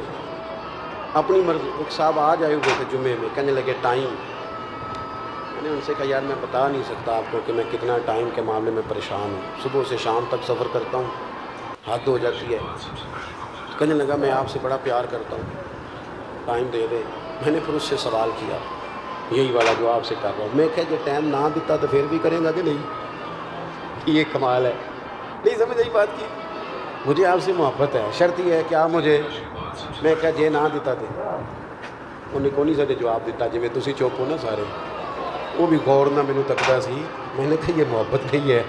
اپنی مرضی۔ ایک صاحب آج آئے ہوئے تھے جمعے میں، کہنے لگے ٹائم۔ میں نے ان سے کہا یار میں بتا نہیں سکتا آپ کو کہ میں کتنا ٹائم کے معاملے میں پریشان ہوں، صبح سے شام تک سفر کرتا ہوں، حد ہو جاتی ہے۔ کہنے لگا میں آپ سے بڑا پیار کرتا ہوں، ٹائم دے دے۔ میں نے پھر اس سے سوال کیا، یہی والا جو آپ سے کر رہا ہوں، میں کہا جو ٹائم نہ دیتا تو پھر بھی کریں گا کہ نہیں؟ یہ کمال ہے، نہیں سمجھ آئی بات کی؟ مجھے آپ سے محبت ہے، شرط یہ ہے کہ آپ مجھے، میں کہا جے نہ دیتا تھے انہیں کو نہیں سکے جواب دیتا جی میں تسی چپ ہو نا سارے۔ وہ بھی غور نہ مینوں تکدا سی۔ میں نے کہا یہ محبت نہیں ہے،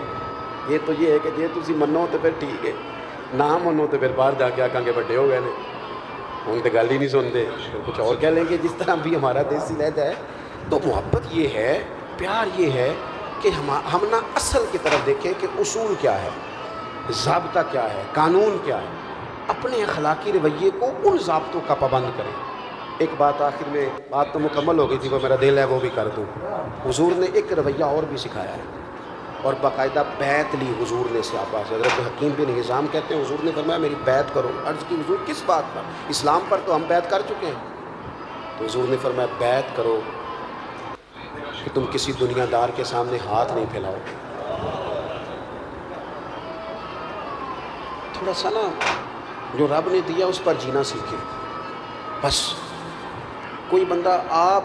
یہ تو یہ ہے کہ جے تسی منو تو پھر ٹھیک ہے، نہ منو تو پھر باہر جا کے آکھاں گے بڑے ہو گئے نے، ہن تو گل ہی نہیں سنتے، پھر کچھ اور کہہ لیں گے، جس طرح بھی ہمارا دیسی لہجہ ہے۔ تو محبت یہ ہے، پیار یہ ہے کہ ہم نہ اصل کی طرف دیکھیں کہ اصول کیا ہے، ضابطہ کیا ہے، قانون کیا ہے، اپنے اخلاقی رویے کو ان ضابطوں کا پابند کریں۔ ایک بات آخر میں، بات تو مکمل ہو گئی تھی، وہ میرا دل ہے وہ بھی کر دوں۔ حضور نے ایک رویہ اور بھی سکھایا ہے، اور باقاعدہ بیعت لی حضور نے صحابہ سے۔ حضرت حکیم بن حزام کہتے ہیں حضور نے فرمایا میری بیعت کرو۔ عرض کی حضور کس بات پر؟ اسلام پر تو ہم بیعت کر چکے ہیں۔ تو حضور نے فرمایا بیعت کرو کہ تم کسی دنیا دار کے سامنے ہاتھ نہیں پھیلاؤ۔ تھوڑا سا نا جو رب نے دیا اس پر جینا سیکھے۔ بس کوئی بندہ، آپ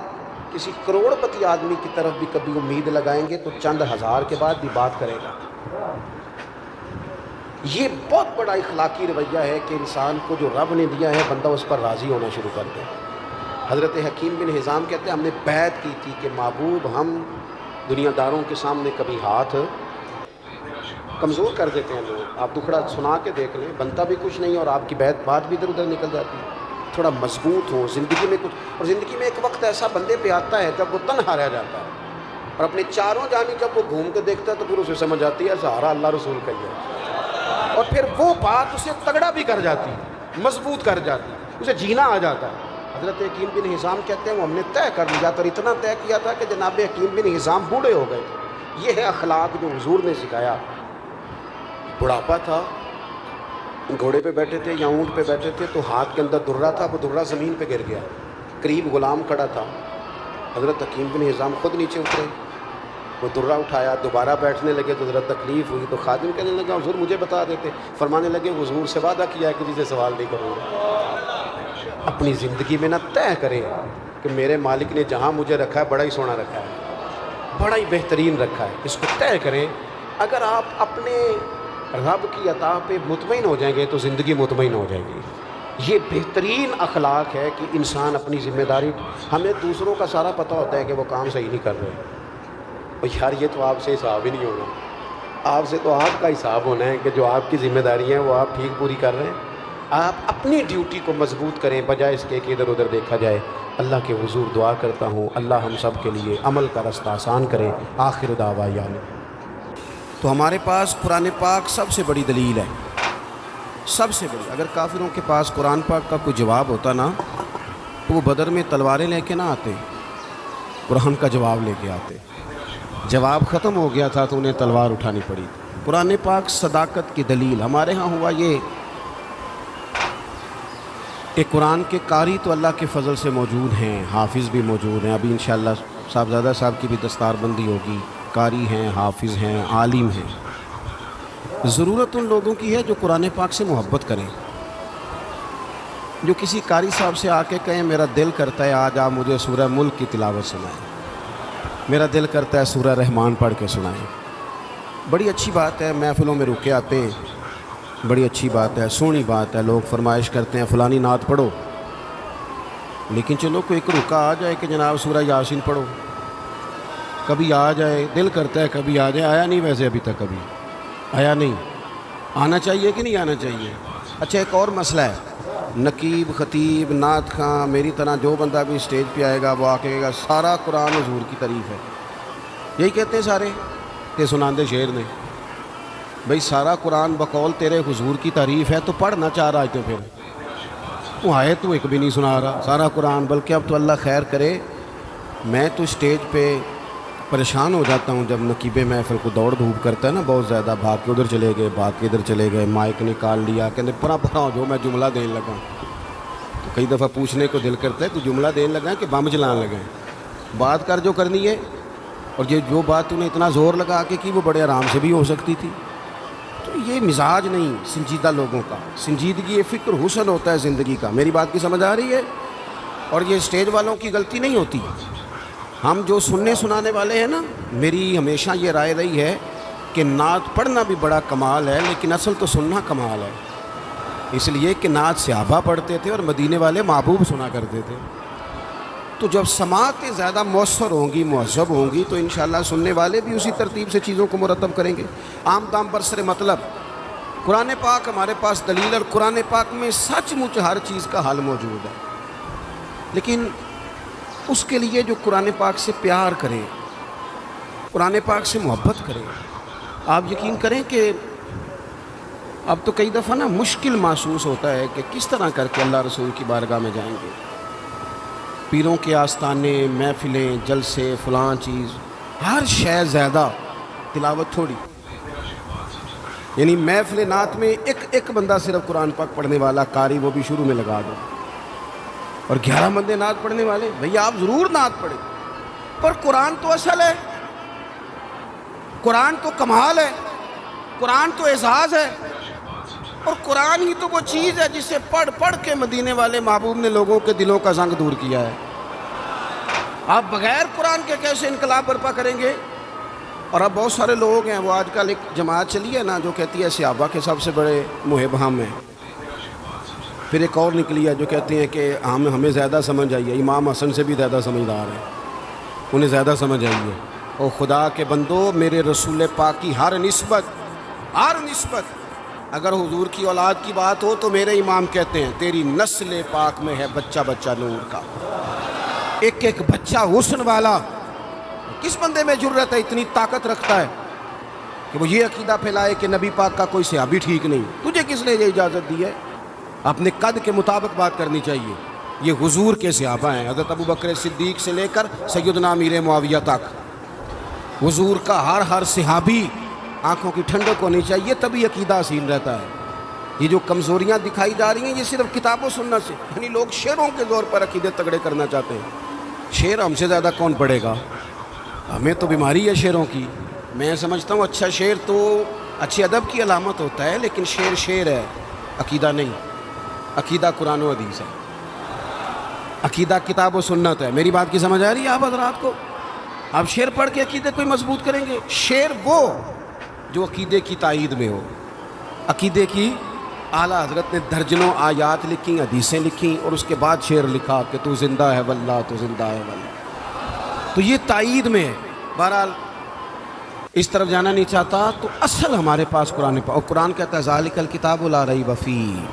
کسی کروڑ پتی آدمی کی طرف بھی کبھی امید لگائیں گے تو چند ہزار کے بعد بھی بات کرے گا۔ یہ بہت بڑا اخلاقی رویہ ہے کہ انسان کو جو رب نے دیا ہے بندہ اس پر راضی ہونا شروع کر دے۔ حضرت حکیم بن حزام کہتے ہیں ہم نے بیعت کی تھی کہ محبوب ہم دنیا داروں کے سامنے کبھی ہاتھ کمزور کر دیتے ہیں لوگ، آپ دکھڑا سنا کے دیکھ لیں، بنتا بھی کچھ نہیں اور آپ کی بات بھی ادھر ادھر نکل جاتی ہے۔ تھوڑا مضبوط ہو زندگی میں کچھ، اور زندگی میں ایک وقت ایسا بندے پہ آتا ہے جب وہ تنہا رہ جاتا ہے، اور اپنے چاروں جانب جب وہ گھوم کے دیکھتا ہے تو پھر اسے سمجھ آتی ہے سہارا اللہ رسول کا ہی ہے، اور پھر وہ بات اسے تگڑا بھی کر جاتی ہے، مضبوط کر جاتی ہے، اسے جینا آ جاتا ہے۔ حضرت حکیم بن حزام کہتے ہیں وہ ہم نے طے کر لیا تھا، اور اتنا طے کیا تھا کہ جناب حکیم بن حزام بوڑھے ہو گئے تھے۔ یہ ہے اخلاق جو حضور نے سکھایا۔ بڑھاپا تھا، گھوڑے پہ بیٹھے تھے یا اونٹ پہ بیٹھے تھے تو ہاتھ کے اندر درہ تھا، وہ درہ زمین پہ گر گیا، قریب غلام کھڑا تھا، حضرت حکیم بن حزام خود نیچے اترے، وہ درہ اٹھایا، دوبارہ بیٹھنے لگے تو ذرا تکلیف ہوئی تو خادم کہنے لگا حضور مجھے بتا دیتے، فرمانے لگے حضور سے وعدہ کیا ہے کہ جسے سوال نہیں کروں گا۔ اپنی زندگی میں نہ طے کریں کہ میرے مالک نے جہاں مجھے رکھا ہے بڑا ہی سونا رکھا ہے، بڑا ہی بہترین رکھا ہے، اس کو طے کریں۔ اگر آپ اپنے رب کی عطا پہ مطمئن ہو جائیں گے تو زندگی مطمئن ہو جائے گی۔ یہ بہترین اخلاق ہے کہ انسان اپنی ذمہ داری، ہمیں دوسروں کا سارا پتہ ہوتا ہے کہ وہ کام صحیح نہیں کر رہے، اور یار یہ تو آپ سے حساب ہی نہیں ہونا، آپ سے تو آپ کا حساب ہونا ہے کہ جو آپ کی ذمہ داری ہیں وہ آپ ٹھیک پوری کر رہے ہیں۔ آپ اپنی ڈیوٹی کو مضبوط کریں بجائے اس کے کہ ادھر ادھر دیکھا جائے۔ اللہ کے حضور دعا کرتا ہوں اللہ ہم سب کے لیے عمل کا رستہ آسان کرے۔ آخر دعوانا۔ تو ہمارے پاس قرآن پاک سب سے بڑی دلیل ہے، سب سے بڑی۔ اگر کافروں کے پاس قرآن پاک کا کوئی جواب ہوتا نا تو وہ بدر میں تلواریں لے کے نہ آتے، قرآن کا جواب لے کے آتے۔ جواب ختم ہو گیا تھا تو انہیں تلوار اٹھانی پڑی۔ قرآن پاک صداقت کی دلیل۔ ہمارے ہاں ہوا یہ کہ قرآن کے قاری تو اللہ کے فضل سے موجود ہیں، حافظ بھی موجود ہیں، ابھی انشاءاللہ صاحبزادہ صاحب کی بھی دستار بندی ہوگی، قاری ہیں، حافظ ہیں، عالم ہیں۔ ضرورت ان لوگوں کی ہے جو قرآن پاک سے محبت کریں، جو کسی قاری صاحب سے آ کے کہیں میرا دل کرتا ہے آج آپ مجھے سورہ ملک کی تلاوت سنائیں، میرا دل کرتا ہے سورہ رحمان پڑھ کے سنائیں۔ بڑی اچھی بات ہے، محفلوں میں رکے آتے ہیں، بڑی اچھی بات ہے، سونی بات ہے، لوگ فرمائش کرتے ہیں فلانی نعت پڑھو، لیکن چلو کوئی ایک رکا آ جائے کہ جناب سورہ یاسین پڑھو، کبھی آ جائے، دل کرتا ہے کبھی آ جائے، آیا نہیں ویسے ابھی تک کبھی، آیا نہیں؟ آنا چاہیے کہ نہیں آنا چاہیے؟ اچھا ایک اور مسئلہ ہے، نقیب، خطیب، نعت خواں، میری طرح جو بندہ بھی اسٹیج پہ آئے گا وہ آ کے کہے گا سارا قرآن حضور کی تعریف ہے، یہی کہتے ہیں سارے کہ سناندے شعر نے، بھئی سارا قرآن بقول تیرے حضور کی تعریف ہے تو پڑھ نہ چاہ رہا ہے، تو پھر وہ آئے تو ایک بھی نہیں سنا رہا سارا قرآن، بلکہ اب تو اللہ خیر کرے، میں تو اسٹیج پہ پریشان ہو جاتا ہوں جب نقیب محفل کو دوڑ دھوپ کرتا ہے نا بہت زیادہ، بھاگ کے ادھر چلے گئے، بھاگ کے ادھر چلے گئے، مائک نکال لیا، کہتے پرا ہو جو میں جملہ دینے لگا، تو کئی دفعہ پوچھنے کو دل کرتا ہے تو جملہ دینے لگا کہ بم چلانے لگا، بات کر جو کرنی ہے، اور یہ جو بات تو نے اتنا زور لگا کی وہ بڑے آرام سے بھی ہو سکتی تھی۔ تو یہ مزاج نہیں سنجیدہ لوگوں کا، سنجیدگی فکر حسن ہوتا ہے زندگی کا، میری بات کی سمجھ آ رہی ہے؟ اور یہ اسٹیج والوں کی غلطی نہیں ہوتی، ہم جو سننے سنانے والے ہیں نا، میری ہمیشہ یہ رائے رہی ہے کہ نعت پڑھنا بھی بڑا کمال ہے لیکن اصل تو سننا کمال ہے، اس لیے کہ نعت صحابہ پڑھتے تھے اور مدینے والے محبوب سنا کرتے تھے، تو جب سماعتیں زیادہ مؤثر ہوں گی، مہذب ہوں گی، تو انشاءاللہ سننے والے بھی اسی ترتیب سے چیزوں کو مرتب کریں گے۔ عام دام برسر مطلب قرآن پاک ہمارے پاس دلیل، اور قرآن پاک میں سچ مچ ہر چیز کا حل موجود ہے، لیکن اس کے لیے جو قرآن پاک سے پیار کرے، قرآن پاک سے محبت کرے، آپ یقین کریں کہ اب تو کئی دفعہ نا مشکل محسوس ہوتا ہے کہ کس طرح کر کے اللہ رسول کی بارگاہ میں جائیں گے، پیروں کے آستانے، محفلیں، جلسے، فلاں چیز، ہر شے زیادہ، تلاوت تھوڑی، یعنی محفل نعت میں ایک بندہ صرف قرآن پاک پڑھنے والا قاری، وہ بھی شروع میں لگا دو، اور 11 بندے نعت پڑھنے والے، بھئی آپ ضرور نعت پڑھیں، پر قرآن تو اصل ہے، قرآن تو کمال ہے، قرآن تو اعزاز ہے، اور قرآن ہی تو وہ چیز ہے جسے پڑھ کے مدینے والے محبوب نے لوگوں کے دلوں کا زنگ دور کیا ہے۔ آپ بغیر قرآن کے کیسے انقلاب برپا کریں گے؟ اور اب بہت سارے لوگ ہیں، وہ آج کل ایک جماعت چلی ہے نا جو کہتی ہے صحابہ کے سب سے بڑے محب ہم ہیں، پھر ایک اور نکلی ہے جو کہتے ہیں کہ ہمیں زیادہ سمجھ آئی ہے، امام حسن سے بھی زیادہ سمجھدار ہے، انہیں زیادہ سمجھ آئی ہے، اور خدا کے بندو میرے رسول پاک کی ہر نسبت اگر حضور کی اولاد کی بات ہو تو میرے امام کہتے ہیں تیری نسل پاک میں ہے بچہ بچہ نور کا، ایک بچہ حسن والا، کس بندے میں جرت ہے، اتنی طاقت رکھتا ہے کہ وہ یہ عقیدہ پھیلائے کہ نبی پاک کا کوئی صحابی ٹھیک نہیں؟ تجھے کس نے یہ اجازت دی ہے؟ اپنے قد کے مطابق بات کرنی چاہیے، یہ حضور کے صحابہ ہیں، حضرت ابو بکر صدیق سے لے کر سیدنا امیر معاویہ تک، حضور کا ہر صحابی آنکھوں کی ٹھنڈک ہونی چاہیے، تبھی عقیدہ حسین رہتا ہے۔ یہ جو کمزوریاں دکھائی جا رہی ہیں یہ صرف کتاب و سنت سے، یعنی لوگ شعروں کے زور پر عقیدے تگڑے کرنا چاہتے ہیں، شعر ہم سے زیادہ کون پڑھے گا؟ ہمیں تو بیماری ہے شعروں کی، میں سمجھتا ہوں اچھا شعر تو اچھے ادب کی علامت ہوتا ہے، لیکن شعر ہے، عقیدہ نہیں، عقیدہ قرآن و حدیث ہے، عقیدہ کتاب و سنت ہے۔ میری بات کی سمجھ آ رہی ہے آپ حضرات کو؟ آپ شعر پڑھ کے عقیدے کو مضبوط کریں گے؟ شعر وہ جو عقیدے کی تائید میں ہو، عقیدے کی اعلیٰ حضرت نے درجنوں آیات لکھی، حدیثیں لکھی، اور اس کے بعد شعر لکھا کہ تو زندہ ہے واللہ، تو زندہ ہے واللہ، تو یہ تائید میں ہے۔ بہرحال اس طرف جانا نہیں چاہتا، تو اصل ہمارے پاس قرآن پاک، اور قرآن کہتا ہے ذالک الکتاب لا ریب فیہ،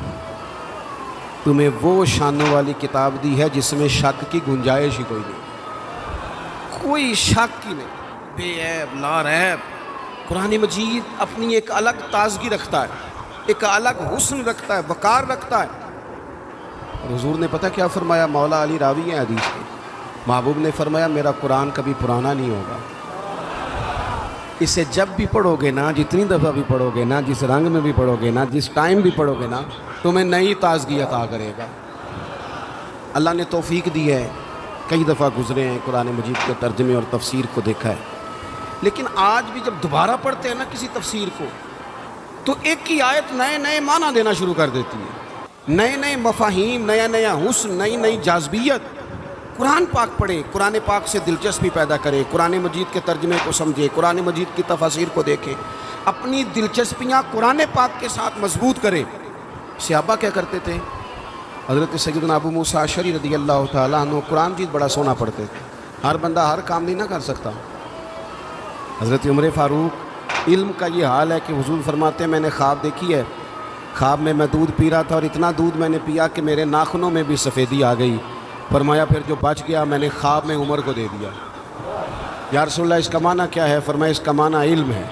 تمہیں وہ شانوں والی کتاب دی ہے جس میں شک کی گنجائش ہی کوئی نہیں، کوئی شک ہی نہیں، بے عیب لا ریب۔ قرآن مجید اپنی ایک الگ تازگی رکھتا ہے، ایک الگ حسن رکھتا ہے، وقار رکھتا ہے، اور حضور نے پتہ کیا فرمایا؟ مولا علی راوی ہیں حدیث کے، محبوب نے فرمایا میرا قرآن کبھی پرانا نہیں ہوگا، اسے جب بھی پڑھو گے نا، جتنی دفعہ بھی پڑھو گے نا، جس رنگ میں بھی پڑھو گے نا، جس ٹائم بھی پڑھو گے نا، تمہیں نئی تازگی عطا کرے گا۔ اللہ نے توفیق دی ہے، کئی دفعہ گزرے ہیں، قرآن مجید کے ترجمے اور تفسیر کو دیکھا ہے، لیکن آج بھی جب دوبارہ پڑھتے ہیں نا کسی تفسیر کو، تو ایک ہی آیت نئے معنی دینا شروع کر دیتی ہے، نئے مفاہیم، نیا حسن، نئی جاذبیت۔ قرآن پاک پڑھیں، قرآن پاک سے دلچسپی پیدا کریں، قرآن مجید کے ترجمے کو سمجھیں، قرآن مجید کی تفاسیر کو دیکھیں، اپنی دلچسپیاں قرآن پاک کے ساتھ مضبوط کریں۔ صحابہ کیا کرتے تھے؟ حضرت سیدنا ابو موسیٰ اشعری رضی اللہ تعالیٰ عنہ قرآن مجید بڑا سونا پڑھتے تھے، ہر بندہ ہر کام نہیں نہ کر سکتا۔ حضرت عمر فاروق علم کا یہ حال ہے کہ حضور فرماتے ہیں میں نے خواب دیکھی ہے، خواب میں دودھ پی رہا تھا اور اتنا دودھ میں نے پیا کہ میرے ناخنوں میں بھی سفیدی آ گئی۔ فرمایا پھر جو بچ گیا میں نے خواب میں عمر کو دے دیا۔ یا رسول اللہ اس کا معنی کیا ہے؟ فرمایا اس کا معنی علم ہے۔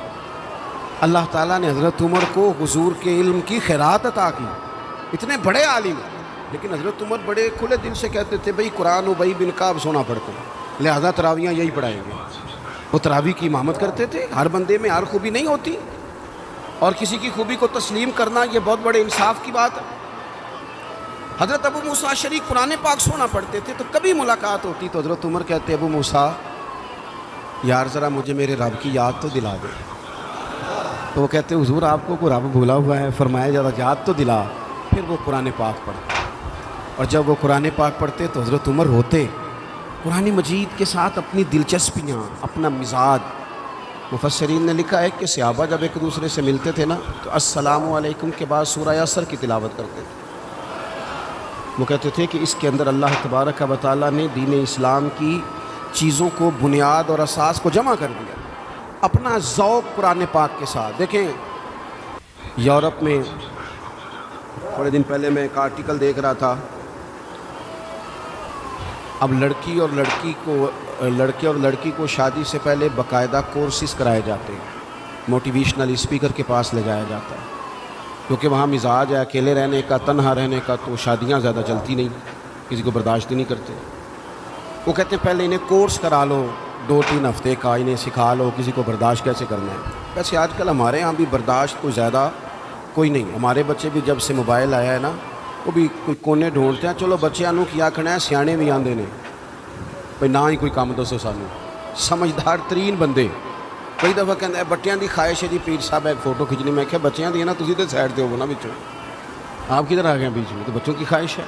اللہ تعالیٰ نے حضرت عمر کو حضور کے علم کی خیرات عطا کی، اتنے بڑے عالم ہیں، لیکن حضرت عمر بڑے کھلے دل سے کہتے تھے بھئی قرآن ابی بن کعب سونا پڑھتے ہیں، لہذا تراویاں یہی پڑھائیں گے۔ وہ تراویح کی امامت کرتے تھے۔ ہر بندے میں ہر خوبی نہیں ہوتی، اور کسی کی خوبی کو تسلیم کرنا یہ بہت بڑے انصاف کی بات ہے۔ حضرت ابو موسیٰ اشعری قرآن پاک سونا پڑھتے تھے، تو کبھی ملاقات ہوتی تو حضرت عمر کہتے ابو موسیٰ یار ذرا مجھے میرے رب کی یاد تو دلا دے۔ تو وہ کہتے حضور آپ کو کوئی رب بھولا ہوا ہے؟ فرمایا ذرا یاد تو دلا۔ پھر وہ قرآن پاک پڑھتے، اور جب وہ قرآن پاک پڑھتے تو حضرت عمر روتے۔ قرآن مجید کے ساتھ اپنی دلچسپیاں، اپنا مزاج، مفسرین نے لکھا ہے کہ صحابہ جب ایک دوسرے سے ملتے تھے نا تو السلام علیکم کے بعد سورہ عصر کی تلاوت کرتے تھے۔ وہ کہتے تھے کہ اس کے اندر اللہ تبارک و تعالیٰ نے دین اسلام کی چیزوں کو، بنیاد اور اساس کو جمع کر دیا، اپنا ذوق قرآن پاک کے ساتھ۔ دیکھیں یورپ میں تھوڑے دن پہلے میں ایک آرٹیکل دیکھ رہا تھا، اب لڑکے اور لڑکی کو شادی سے پہلے باقاعدہ کورسز کرائے جاتے ہیں، موٹیویشنل اسپیکر کے پاس لے جایا جاتا ہے، کیونکہ وہاں مزاج ہے اکیلے رہنے کا، تنہا رہنے کا، تو شادیاں زیادہ چلتی نہیں، کسی کو برداشت نہیں کرتے۔ وہ کہتے ہیں پہلے انہیں کورس کرا لو 2-3 ہفتے کا، انہیں سکھا لو کسی کو برداشت کیسے کرنا ہے۔ ویسے آج کل ہمارے ہاں بھی برداشت کوئی زیادہ کوئی نہیں، ہمارے بچے بھی جب سے موبائل آیا ہے نا وہ بھی کوئی کونے ڈھونڈتے ہیں۔ چلو بچیاں نوں کیا کھڑا ہے، سیانے بھی آندے نے بھئی نہ ہی کوئی کام دسو سانوں، سمجھدار ترین بندے۔ کئی دفعہ کہتے ہیں بٹیاں دی خواہش ہے جی پیر صاحب ایک فوٹو کھینچنی، میں کہا بچیاں دی ہے نا، تسی تے سائڈ تے ہو نا بچوں، آپ کدھر آ گئے بیچ میں؟ تو بچوں کی خواہش ہے،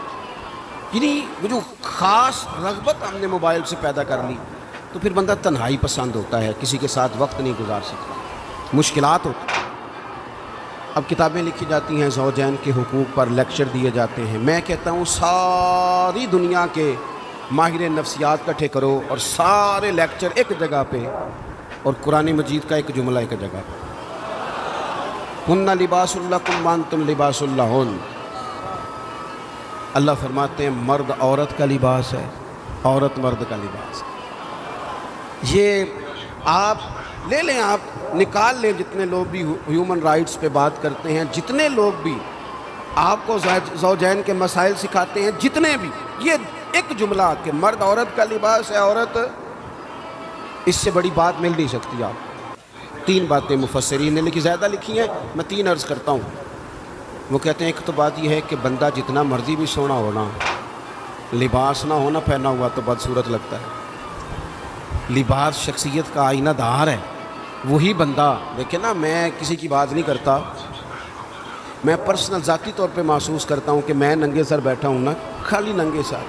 یعنی وہ جو خاص رغبت ہم نے موبائل سے پیدا کر لی، تو پھر بندہ تنہائی پسند ہوتا ہے، کسی کے ساتھ وقت نہیں گزار سکتا، مشکلات ہوتی ہیں۔ اب کتابیں لکھی جاتی ہیں زوجین کے حقوق پر، لیکچر دیے جاتے ہیں۔ میں کہتا ہوں ساری دنیا کے ماہر نفسیات کٹھے کرو اور سارے لیکچر ایک جگہ پہ، اور قرآن مجید کا ایک جملہ ایک جگہ پہ، ہن لباس لکم وانتم لباس لہن۔ اللہ فرماتے ہیں مرد عورت کا لباس ہے، عورت مرد کا لباس ہے۔ یہ آپ لے لیں، آپ نکال لیں، جتنے لوگ بھی ہیومن رائٹس پہ بات کرتے ہیں، جتنے لوگ بھی آپ کو زوجین کے مسائل سکھاتے ہیں، جتنے بھی، یہ ایک جملہ کہ مرد عورت کا لباس ہے، عورت، اس سے بڑی بات مل نہیں سکتی۔ آپ 3 باتیں مفسرین نے لکھی، زیادہ لکھی ہیں، میں 3 عرض کرتا ہوں۔ وہ کہتے ہیں ایک تو بات یہ ہے کہ بندہ جتنا مرضی بھی سونا ہونا، لباس نہ ہونا پہنا ہوا تو بدصورت لگتا ہے۔ لباس شخصیت کا آئینہ دار ہے۔ وہی بندہ دیکھیں نا، میں کسی کی بات نہیں کرتا، میں پرسنل ذاتی طور پہ محسوس کرتا ہوں کہ میں ننگے سر بیٹھا ہوں نا، خالی ننگے سر،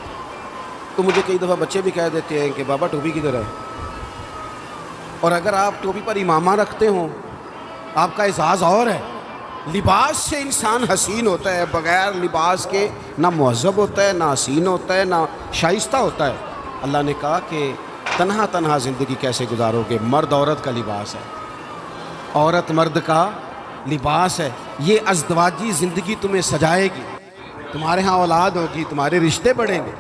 تو مجھے کئی دفعہ بچے بھی کہہ دیتے ہیں کہ بابا ٹوپی کدھر ہے؟ اور اگر آپ ٹوپی پر امامہ رکھتے ہوں، آپ کا اعزاز اور ہے۔ لباس سے انسان حسین ہوتا ہے، بغیر لباس کے نہ مہذب ہوتا ہے، نہ حسین ہوتا ہے، نہ شائستہ ہوتا ہے۔ اللہ نے کہا کہ تنہا تنہا زندگی کیسے گزارو گے؟ مرد عورت کا لباس ہے، عورت مرد کا لباس ہے۔ یہ ازدواجی زندگی تمہیں سجائے گی، تمہارے ہاں اولاد ہوگی، تمہارے رشتے بڑھیں گے،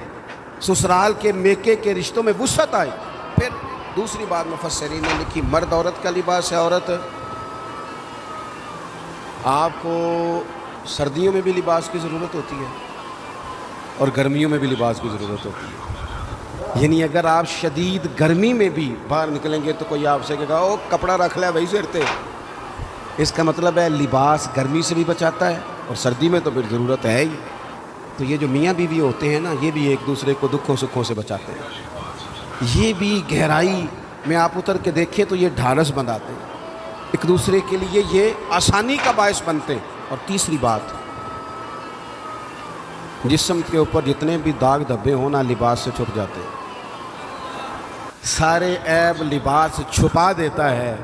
سسرال کے میکے کے رشتوں میں وسعت آئے۔ پھر دوسری بات مفسرین نے لکھی، مرد عورت کا لباس ہے۔ عورت، آپ کو سردیوں میں بھی لباس کی ضرورت ہوتی ہے اور گرمیوں میں بھی لباس کی ضرورت ہوتی ہے۔ یعنی اگر آپ شدید گرمی میں بھی باہر نکلیں گے تو کوئی آپ سے کہے گا او کپڑا رکھ لے وہی سرتے، اس کا مطلب ہے لباس گرمی سے بھی بچاتا ہے اور سردی میں تو پھر ضرورت ہے ہی۔ تو یہ جو میاں بیوی ہوتے ہیں نا، یہ بھی ایک دوسرے کو دکھوں سکھوں سے بچاتے ہیں۔ یہ بھی گہرائی میں آپ اتر کے دیکھیں تو یہ ڈھارس بندھاتے ہیں ایک دوسرے کے لیے، یہ آسانی کا باعث بنتے ہیں۔ اور تیسری بات، جسم کے اوپر جتنے بھی داغ دھبے ہوں نا، لباس سے چھپ جاتے ہیں۔ سارے عیب لباس چھپا دیتا ہے۔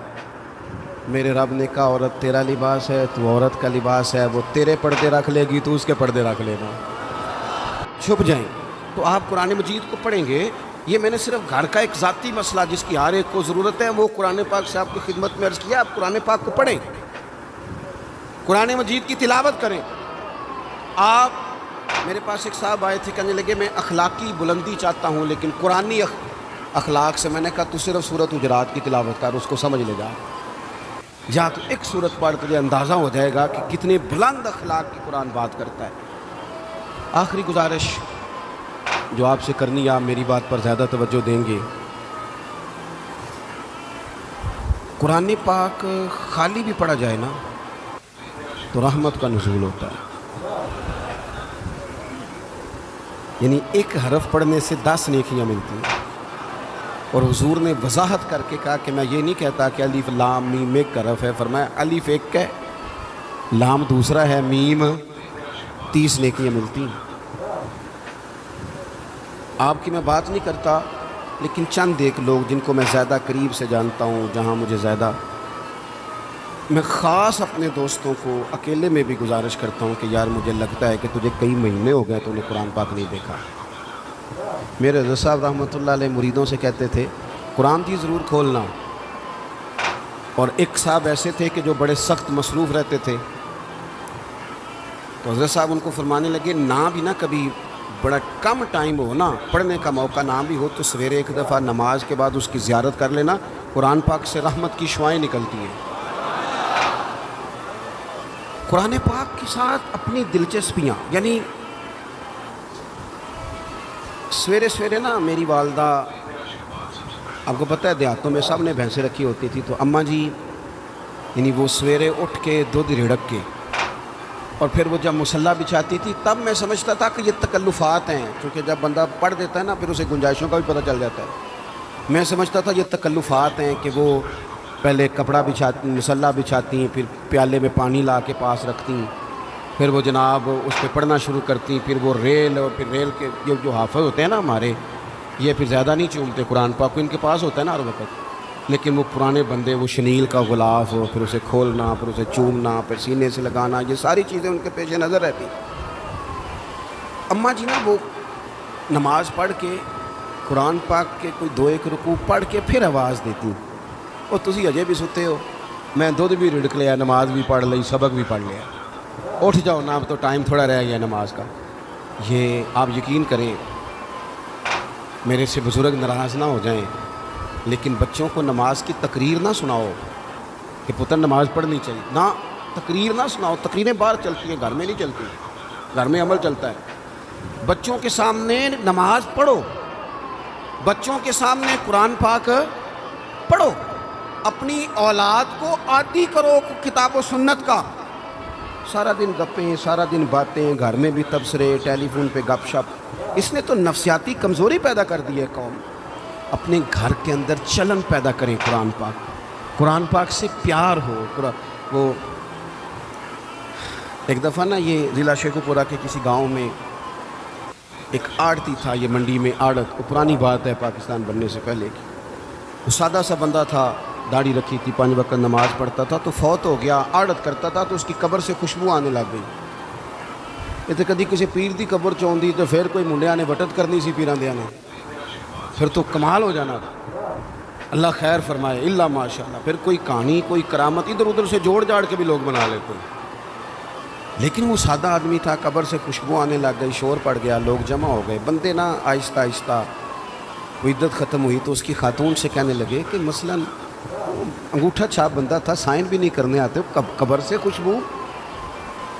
میرے رب نے کہا عورت تیرا لباس ہے، تو عورت کا لباس ہے، وہ تیرے پردے رکھ لے گی تو اس کے پردے رکھ لینا، چھپ جائیں۔ تو آپ قرآن مجید کو پڑھیں گے یہ میں نے صرف گھر کا ایک ذاتی مسئلہ جس کی ہر ایک کو ضرورت ہے وہ قرآن پاک سے آپ کی خدمت میں عرض کیا. آپ قرآن پاک کو پڑھیں, قرآن مجید کی تلاوت کریں. آپ میرے پاس ایک صاحب آئے تھے, کہنے لگے میں اخلاقی بلندی چاہتا ہوں لیکن قرآنی اخلاق سے. میں نے کہا تو صرف سورۃ حجرات کی تلاوت کر, اس کو سمجھ لے جا. جہاں تو ایک سورت پڑھ تجھے اندازہ ہو جائے گا کہ کتنے بلند اخلاق کی قرآن بات کرتا ہے. آخری گزارش جو آپ سے کرنی ہے, آپ میری بات پر زیادہ توجہ دیں گے. قرآن پاک خالی بھی پڑھا جائے نا تو رحمت کا نزول ہوتا ہے. یعنی ایک حرف پڑھنے سے 10 نیکیاں ملتی ہیں. اور حضور نے وضاحت کر کے کہا کہ میں یہ نہیں کہتا کہ الف لام میم ایک حرف ہے. فرمایا الف ایک ہے, لام دوسرا ہے, میم 30 نیکیاں ملتی ہیں. آپ کی میں بات نہیں کرتا لیکن چند ایک لوگ جن کو میں زیادہ قریب سے جانتا ہوں, جہاں مجھے زیادہ, میں خاص اپنے دوستوں کو اکیلے میں بھی گزارش کرتا ہوں کہ یار مجھے لگتا ہے کہ تجھے کئی مہینے ہو گئے تو انہیں قرآن پاک نہیں دیکھا. میرے حضرت صاحب رحمۃ اللہ علیہ مریدوں سے کہتے تھے قرآن کی ضرور کھولنا. اور ایک صاحب ایسے تھے کہ جو بڑے سخت مصروف رہتے تھے, تو حضرت صاحب ان کو فرمانے لگے نہ بھی نہ کبھی بڑا کم ٹائم ہو نا, پڑھنے کا موقع نہ بھی ہو تو سویرے ایک دفعہ نماز کے بعد اس کی زیارت کر لینا. قرآن پاک سے رحمت کی شعائیں نکلتی ہیں. قرآن پاک کے ساتھ اپنی دلچسپیاں, یعنی سویرے سویرے نا میری والدہ, آپ کو پتہ ہے دیہاتوں میں سب نے بھینسیں رکھی ہوتی تھی, تو اماں جی یعنی وہ سویرے اٹھ کے دودھ رڑک کے اور پھر وہ جب مصلی بچھاتی تھی تب میں سمجھتا تھا کہ یہ تکلفات ہیں, کیونکہ جب بندہ پڑھ دیتا ہے نا پھر اسے گنجائشوں کا بھی پتہ چل جاتا ہے. میں سمجھتا تھا یہ تکلفات ہیں کہ وہ پہلے کپڑا بچھاتی, مصلی بچھاتی ہیں, پھر پیالے میں پانی لا کے پاس رکھتی ہیں, پھر وہ جناب اس پہ پڑھنا شروع کرتی ہیں, پھر وہ ریل, اور پھر ریل کے یہ جو حافظ ہوتے ہیں نا ہمارے, یہ پھر زیادہ نہیں چومتے قرآن پاک کو, ان کے پاس ہوتا ہے نا ہر وقت, لیکن وہ پرانے بندے وہ شنیل کا غلاف, پھر اسے کھولنا, پھر اسے چومنا, پھر سینے سے لگانا, یہ ساری چیزیں ان کے پیش نظر رہتی. اماں جی نا وہ نماز پڑھ کے قرآن پاک کے کوئی 2-1 رکوع پڑھ کے پھر آواز دیتی, اور تسی اجے بھی ستے ہو, میں دودھ بھی رڑک لیا, نماز بھی پڑھ لی, سبق بھی پڑھ لیا, اٹھ جاؤ نا اب تو ٹائم تھوڑا رہ گیا نماز کا. یہ آپ یقین کریں, میرے سے بزرگ ناراض نہ ہو جائیں لیکن بچوں کو نماز کی تقریر نہ سناؤ کہ پتر نماز پڑھنی چاہیے, نہ تقریر نہ سناؤ. تقریریں باہر چلتی ہیں, گھر میں نہیں چلتی, گھر میں عمل چلتا ہے. بچوں کے سامنے نماز پڑھو, بچوں کے سامنے قرآن پاک پڑھو, اپنی اولاد کو عادی کرو کتاب و سنت کا. سارا دن گپیں, سارا دن باتیں, گھر میں بھی تبصرے, ٹیلی فون پہ گپ شپ, اس نے تو نفسیاتی کمزوری پیدا کر دی ہے قوم. اپنے گھر کے اندر چلن پیدا کریں قرآن پاک, قرآن پاک سے پیار ہو. وہ ایک دفعہ نا یہ ضلع شیخو پورہ کے کسی گاؤں میں ایک آڑتی تھا, یہ منڈی میں آڑت, وہ پرانی بات ہے پاکستان بننے سے پہلے کی. وہ سادہ سا بندہ تھا, داڑھی رکھی تھی, 5 وقت نماز پڑھتا تھا, تو فوت ہو گیا. آڑت کرتا تھا تو اس کی قبر سے خوشبو آنے لگ گئی. یہ تو کدی کسی پیر دی قبر چوندی تو پھر کوئی منڈیا نے وٹت کرنی سی پیراں دیاں نے, پھر تو کمال ہو جانا تھا. اللہ خیر فرمائے, اللہ ماشاء اللہ. پھر کوئی کہانی, کوئی کرامت ادھر ادھر سے جوڑ جاڑ کے بھی لوگ بنا لیتے ہیں. لیکن وہ سادہ آدمی تھا, قبر سے خوشبو آنے لگ گئی, شور پڑ گیا, لوگ جمع ہو گئے. بندے نا آہستہ آہستہ وہ عدت ختم ہوئی تو اس کی خاتون سے کہنے لگے کہ مثلاً انگوٹھا چھاپ بندہ تھا, سائن بھی نہیں کرنے آتے, قبر سے خوشبو,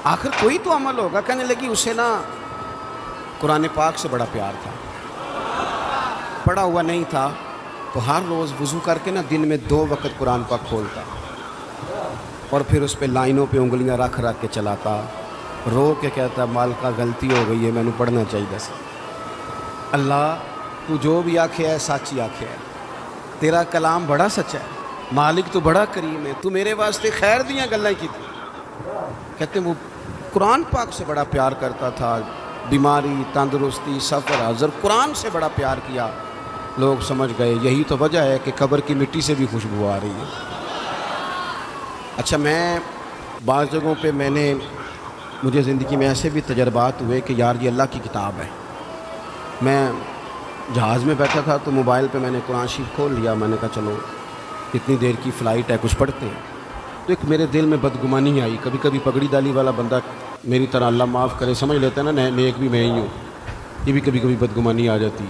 آخر کوئی تو عمل ہوگا. کہنے لگی اسے نا قرآن پاک سے بڑا پیار تھا, پڑھا ہوا نہیں تھا, تو ہر روز وضو کر کے نا دن میں 2 وقت قرآن پاک کھولتا اور پھر اس پہ لائنوں پہ انگلیاں رکھ رکھ کے چلاتا, رو کے کہتا مالکا غلطی ہو گئی ہے, میں نے پڑھنا چاہیے سی. اللہ تو جو بھی آکھے ہے سچی آکھے ہے, تیرا کلام بڑا سچا ہے, مالک تو بڑا کریم ہے, تو میرے واسطے خیر دیاں گلاں کی تھی. کہتے ہیں وہ قرآن پاک سے بڑا پیار کرتا تھا, بیماری, تندرستی, سفر, حضر, قرآن سے بڑا پیار کیا. لوگ سمجھ گئے یہی تو وجہ ہے کہ قبر کی مٹی سے بھی خوشبو آ رہی ہے. اچھا, میں بعض جگہوں پہ مجھے زندگی میں ایسے بھی تجربات ہوئے کہ یار یہ اللہ کی کتاب ہے, میں جہاز میں بیٹھا تھا تو موبائل پہ میں نے قرآن شریف کھول لیا. میں نے کہا چلو اتنی دیر کی فلائٹ ہے کچھ پڑھتے ہیں. تو ایک میرے دل میں بدگمانی آئی. کبھی کبھی پگڑی ڈالی والا بندہ میری طرح اللہ معاف کرے سمجھ لیتا ہے نا نیک بھی میں ہی ہوں, یہ بھی کبھی کبھی بدگمانی آ جاتی.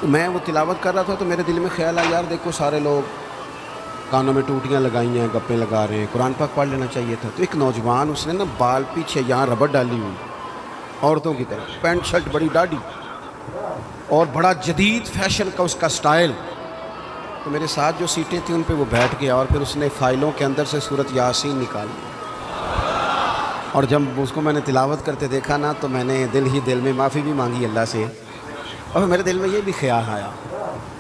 تو میں وہ تلاوت کر رہا تھا تو میرے دل میں خیال آیا یار دیکھو سارے لوگ کانوں میں ٹوٹیاں لگائی ہیں, گپیں لگا رہے ہیں, قرآن پاک پڑھ لینا چاہیے تھا. تو ایک نوجوان اس نے نا بال پیچھے یہاں ربڑ ڈالی ہوئی عورتوں کی طرح, پینٹ شرٹ بڑی ڈاڑھی اور بڑا جدید فیشن کا اس کا سٹائل. تو میرے ساتھ جو سیٹیں تھیں ان پہ وہ بیٹھ گیا اور پھر اس نے فائلوں کے اندر سے سورۃ یاسین نکالی. اور جب اس کو میں نے تلاوت کرتے دیکھا نا تو میں نے دل ہی دل میں معافی بھی مانگی اللہ سے. اور میرے دل میں یہ بھی خیال آیا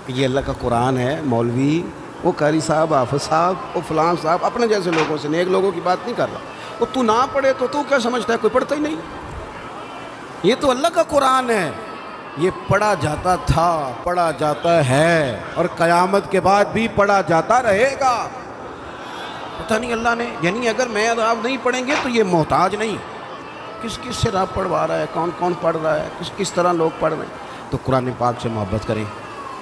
کہ یہ اللہ کا قرآن ہے, مولوی وہ قاری صاحب حافظ صاحب وہ فلاں صاحب اپنے جیسے لوگوں سے, نیک لوگوں کی بات نہیں کر رہا. وہ تو نہ پڑھے تو کیا سمجھتا ہے, کوئی پڑھتا ہی نہیں. یہ تو اللہ کا قرآن ہے, یہ پڑھا جاتا تھا, پڑھا جاتا ہے اور قیامت کے بعد بھی پڑھا جاتا رہے گا. پتہ نہیں اللہ نے, یعنی اگر میں اور آپ نہیں پڑھیں گے تو یہ محتاج نہیں, کس کس سے رب پڑھوا رہا ہے, کون کون پڑھ رہا ہے, کس طرح لوگ پڑھ رہے ہیں. تو قرآن پاک سے محبت کریں.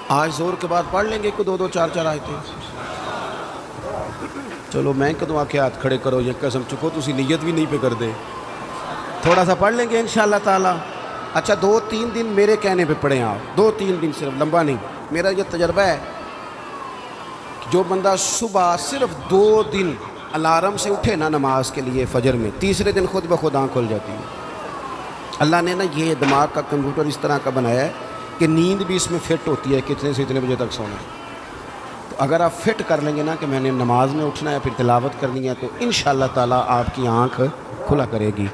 آج زور کے بعد پڑھ لیں گے کوئی 2 4 آیتیں. چلو میں کدوں آ کے ہاتھ کھڑے کرو, یہ قسم چکو تسی نیت بھی نہیں پہ کر دے. تھوڑا سا پڑھ لیں گے انشاءاللہ تعالی. اچھا 2 3 دن میرے کہنے پہ پڑھیں آپ, 2 3 دن صرف, لمبا نہیں. میرا یہ تجربہ ہے جو بندہ صبح صرف 2 دن الارم سے اٹھے نا نماز کے لیے فجر میں, تیسرے دن خود بخود آنکھ کھل جاتی ہے. اللہ نے نا یہ دماغ کا کمپیوٹر اس طرح کا بنایا ہے کہ نیند بھی اس میں فٹ ہوتی ہے کتنے سے اتنے بجے تک سونا ہے. تو اگر آپ فٹ کر لیں گے نا کہ میں نے نماز میں اٹھنا ہے پھر تلاوت کرنی ہے تو انشاءاللہ تعالی آپ کی آنکھ کھلا کرے گی.